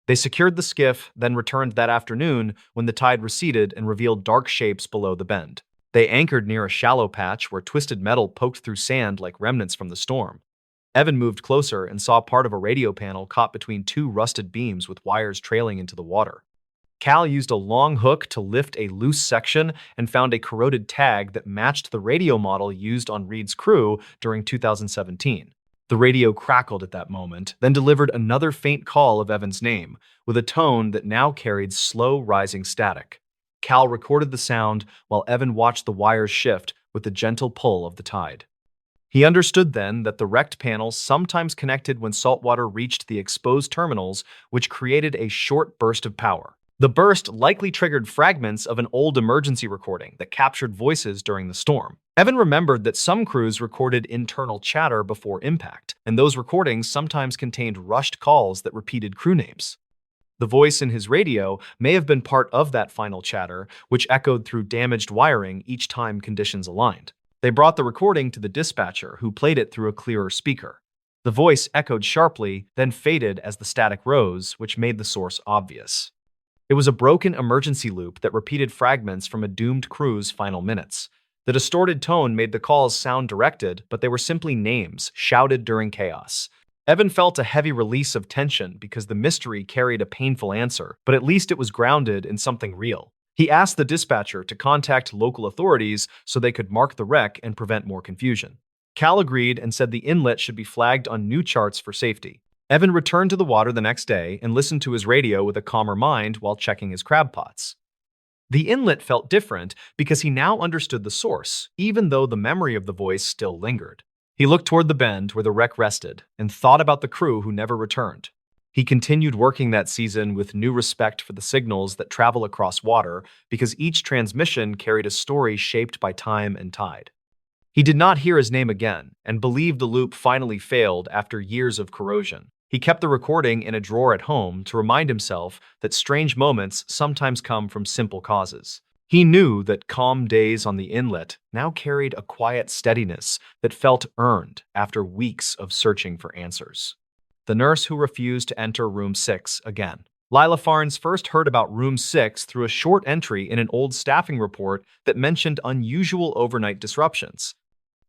They secured the skiff, then returned that afternoon when the tide receded and revealed dark shapes below the bend. They anchored near a shallow patch where twisted metal poked through sand like remnants from the storm. Evan moved closer and saw part of a radio panel caught between 2 rusted beams with wires trailing into the water. Cal used a long hook to lift a loose section and found a corroded tag that matched the radio model used on Reed's crew during 2017. The radio crackled at that moment, then delivered another faint call of Evan's name, with a tone that now carried slow, rising static. Cal recorded the sound while Evan watched the wires shift with the gentle pull of the tide. He understood then that the wrecked panels sometimes connected when saltwater reached the exposed terminals, which created a short burst of power. The burst likely triggered fragments of an old emergency recording that captured voices during the storm. Evan remembered that some crews recorded internal chatter before impact, and those recordings sometimes contained rushed calls that repeated crew names. The voice in his radio may have been part of that final chatter, which echoed through damaged wiring each time conditions aligned. They brought the recording to the dispatcher, who played it through a clearer speaker. The voice echoed sharply, then faded as the static rose, which made the source obvious. It was a broken emergency loop that repeated fragments from a doomed crew's final minutes. The distorted tone made the calls sound directed, but they were simply names, shouted during chaos. Evan felt a heavy release of tension because the mystery carried a painful answer, but at least it was grounded in something real. He asked the dispatcher to contact local authorities so they could mark the wreck and prevent more confusion. Cal agreed and said the inlet should be flagged on new charts for safety. Evan returned to the water the next day and listened to his radio with a calmer mind while checking his crab pots. The inlet felt different because he now understood the source, even though the memory of the voice still lingered. He looked toward the bend where the wreck rested and thought about the crew who never returned. He continued working that season with new respect for the signals that travel across water because each transmission carried a story shaped by time and tide. He did not hear his name again and believed the loop finally failed after years of corrosion. He kept the recording in a drawer at home to remind himself that strange moments sometimes come from simple causes. He knew that calm days on the inlet now carried a quiet steadiness that felt earned after weeks of searching for answers. The nurse who refused to enter room 6 again. Lila Farnes first heard about room 6 through a short entry in an old staffing report that mentioned unusual overnight disruptions.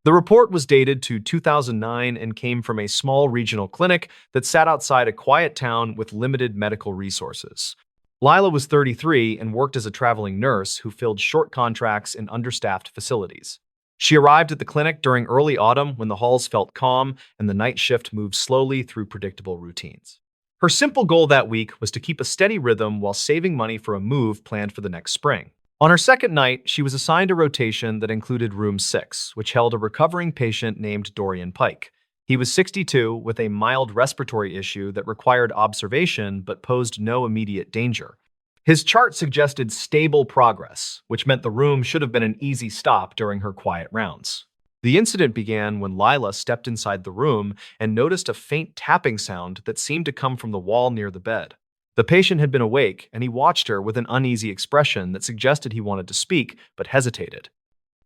The report was dated to 2009 and came from a small regional clinic that sat outside a quiet town with limited medical resources. Lila was 33 and worked as a traveling nurse who filled short contracts in understaffed facilities. She arrived at the clinic during early autumn when the halls felt calm and the night shift moved slowly through predictable routines. Her simple goal that week was to keep a steady rhythm while saving money for a move planned for the next spring. On her second night, she was assigned a rotation that included room 6, which held a recovering patient named Dorian Pike. He was 62 with a mild respiratory issue that required observation but posed no immediate danger. His chart suggested stable progress, which meant the room should have been an easy stop during her quiet rounds. The incident began when Lila stepped inside the room and noticed a faint tapping sound that seemed to come from the wall near the bed. The patient had been awake, and he watched her with an uneasy expression that suggested he wanted to speak, but hesitated.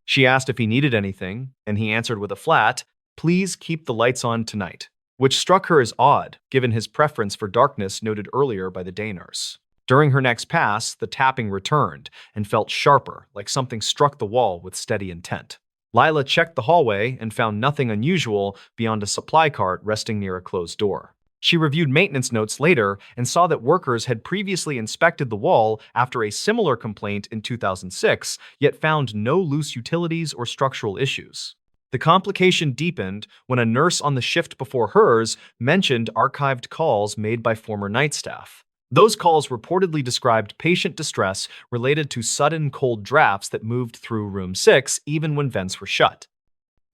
She asked if he needed anything, and he answered with a flat, "Please keep the lights on tonight," which struck her as odd, given his preference for darkness noted earlier by the day nurse. During her next pass, the tapping returned and felt sharper, like something struck the wall with steady intent. Lila checked the hallway and found nothing unusual beyond a supply cart resting near a closed door. She reviewed maintenance notes later and saw that workers had previously inspected the wall after a similar complaint in 2006, yet found no loose utilities or structural issues. The complication deepened when a nurse on the shift before hers mentioned archived calls made by former night staff. Those calls reportedly described patient distress related to sudden cold drafts that moved through room 6 even when vents were shut.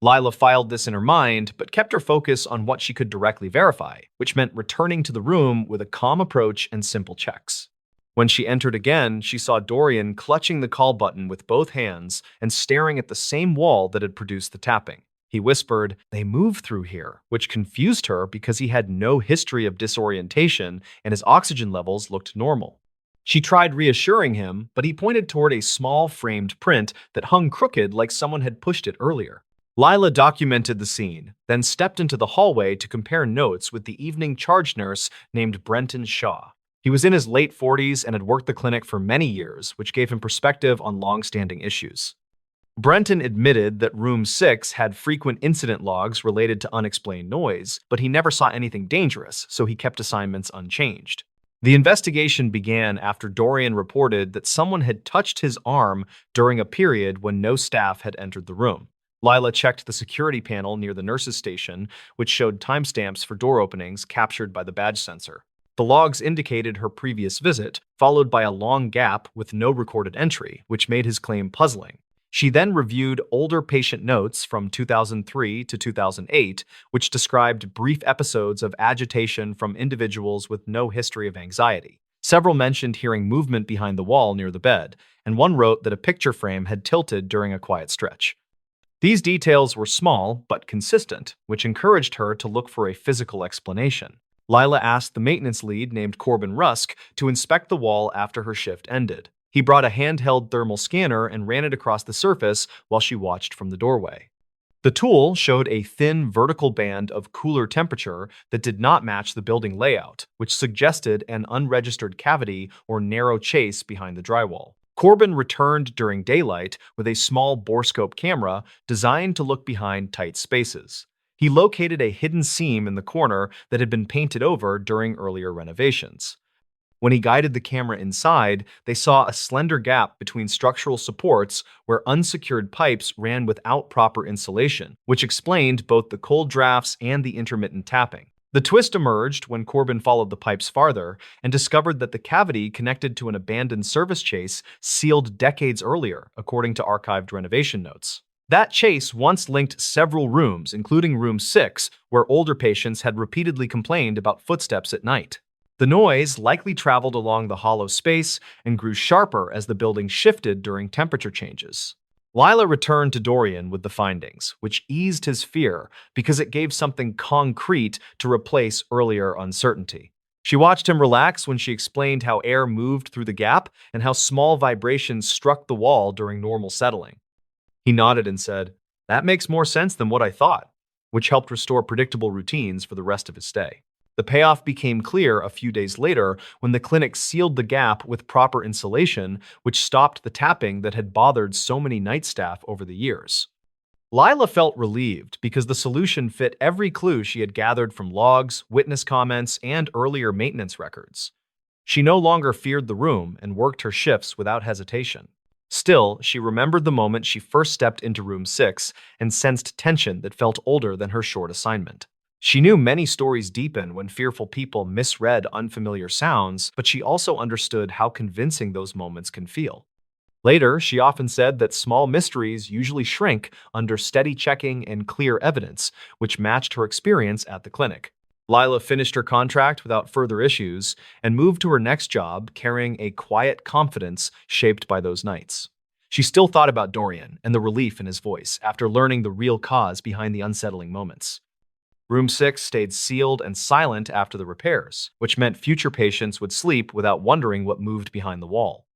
Lila filed this in her mind, but kept her focus on what she could directly verify, which meant returning to the room with a calm approach and simple checks. When she entered again, she saw Dorian clutching the call button with both hands and staring at the same wall that had produced the tapping. He whispered, "They move through here," which confused her because he had no history of disorientation and his oxygen levels looked normal. She tried reassuring him, but he pointed toward a small framed print that hung crooked like someone had pushed it earlier. Lila documented the scene, then stepped into the hallway to compare notes with the evening charge nurse named Brenton Shaw. He was in his late 40s and had worked the clinic for many years, which gave him perspective on long-standing issues. Brenton admitted that room 6 had frequent incident logs related to unexplained noise, but he never saw anything dangerous, so he kept assignments unchanged. The investigation began after Dorian reported that someone had touched his arm during a period when no staff had entered the room. Lila checked the security panel near the nurse's station, which showed timestamps for door openings captured by the badge sensor. The logs indicated her previous visit, followed by a long gap with no recorded entry, which made his claim puzzling. She then reviewed older patient notes from 2003 to 2008, which described brief episodes of agitation from individuals with no history of anxiety. Several mentioned hearing movement behind the wall near the bed, and one wrote that a picture frame had tilted during a quiet stretch. These details were small but consistent, which encouraged her to look for a physical explanation. Lila asked the maintenance lead named Corbin Rusk to inspect the wall after her shift ended. He brought a handheld thermal scanner and ran it across the surface while she watched from the doorway. The tool showed a thin vertical band of cooler temperature that did not match the building layout, which suggested an unregistered cavity or narrow chase behind the drywall. Corbin returned during daylight with a small borescope camera designed to look behind tight spaces. He located a hidden seam in the corner that had been painted over during earlier renovations. When he guided the camera inside, they saw a slender gap between structural supports where unsecured pipes ran without proper insulation, which explained both the cold drafts and the intermittent tapping. The twist emerged when Corbin followed the pipes farther and discovered that the cavity connected to an abandoned service chase sealed decades earlier, according to archived renovation notes. That chase once linked several rooms, including room 6, where older patients had repeatedly complained about footsteps at night. The noise likely traveled along the hollow space and grew sharper as the building shifted during temperature changes. Lila returned to Dorian with the findings, which eased his fear because it gave something concrete to replace earlier uncertainty. She watched him relax when she explained how air moved through the gap and how small vibrations struck the wall during normal settling. He nodded and said, "That makes more sense than what I thought," which helped restore predictable routines for the rest of his stay. The payoff became clear a few days later when the clinic sealed the gap with proper insulation, which stopped the tapping that had bothered so many night staff over the years. Lila felt relieved because the solution fit every clue she had gathered from logs, witness comments, and earlier maintenance records. She no longer feared the room and worked her shifts without hesitation. Still, she remembered the moment she first stepped into room 6 and sensed tension that felt older than her short assignment. She knew many stories deepen when fearful people misread unfamiliar sounds, but she also understood how convincing those moments can feel. Later, she often said that small mysteries usually shrink under steady checking and clear evidence, which matched her experience at the clinic. Lila finished her contract without further issues and moved to her next job carrying a quiet confidence shaped by those nights. She still thought about Dorian and the relief in his voice after learning the real cause behind the unsettling moments. Room 6 stayed sealed and silent after the repairs, which meant future patients would sleep without wondering what moved behind the wall.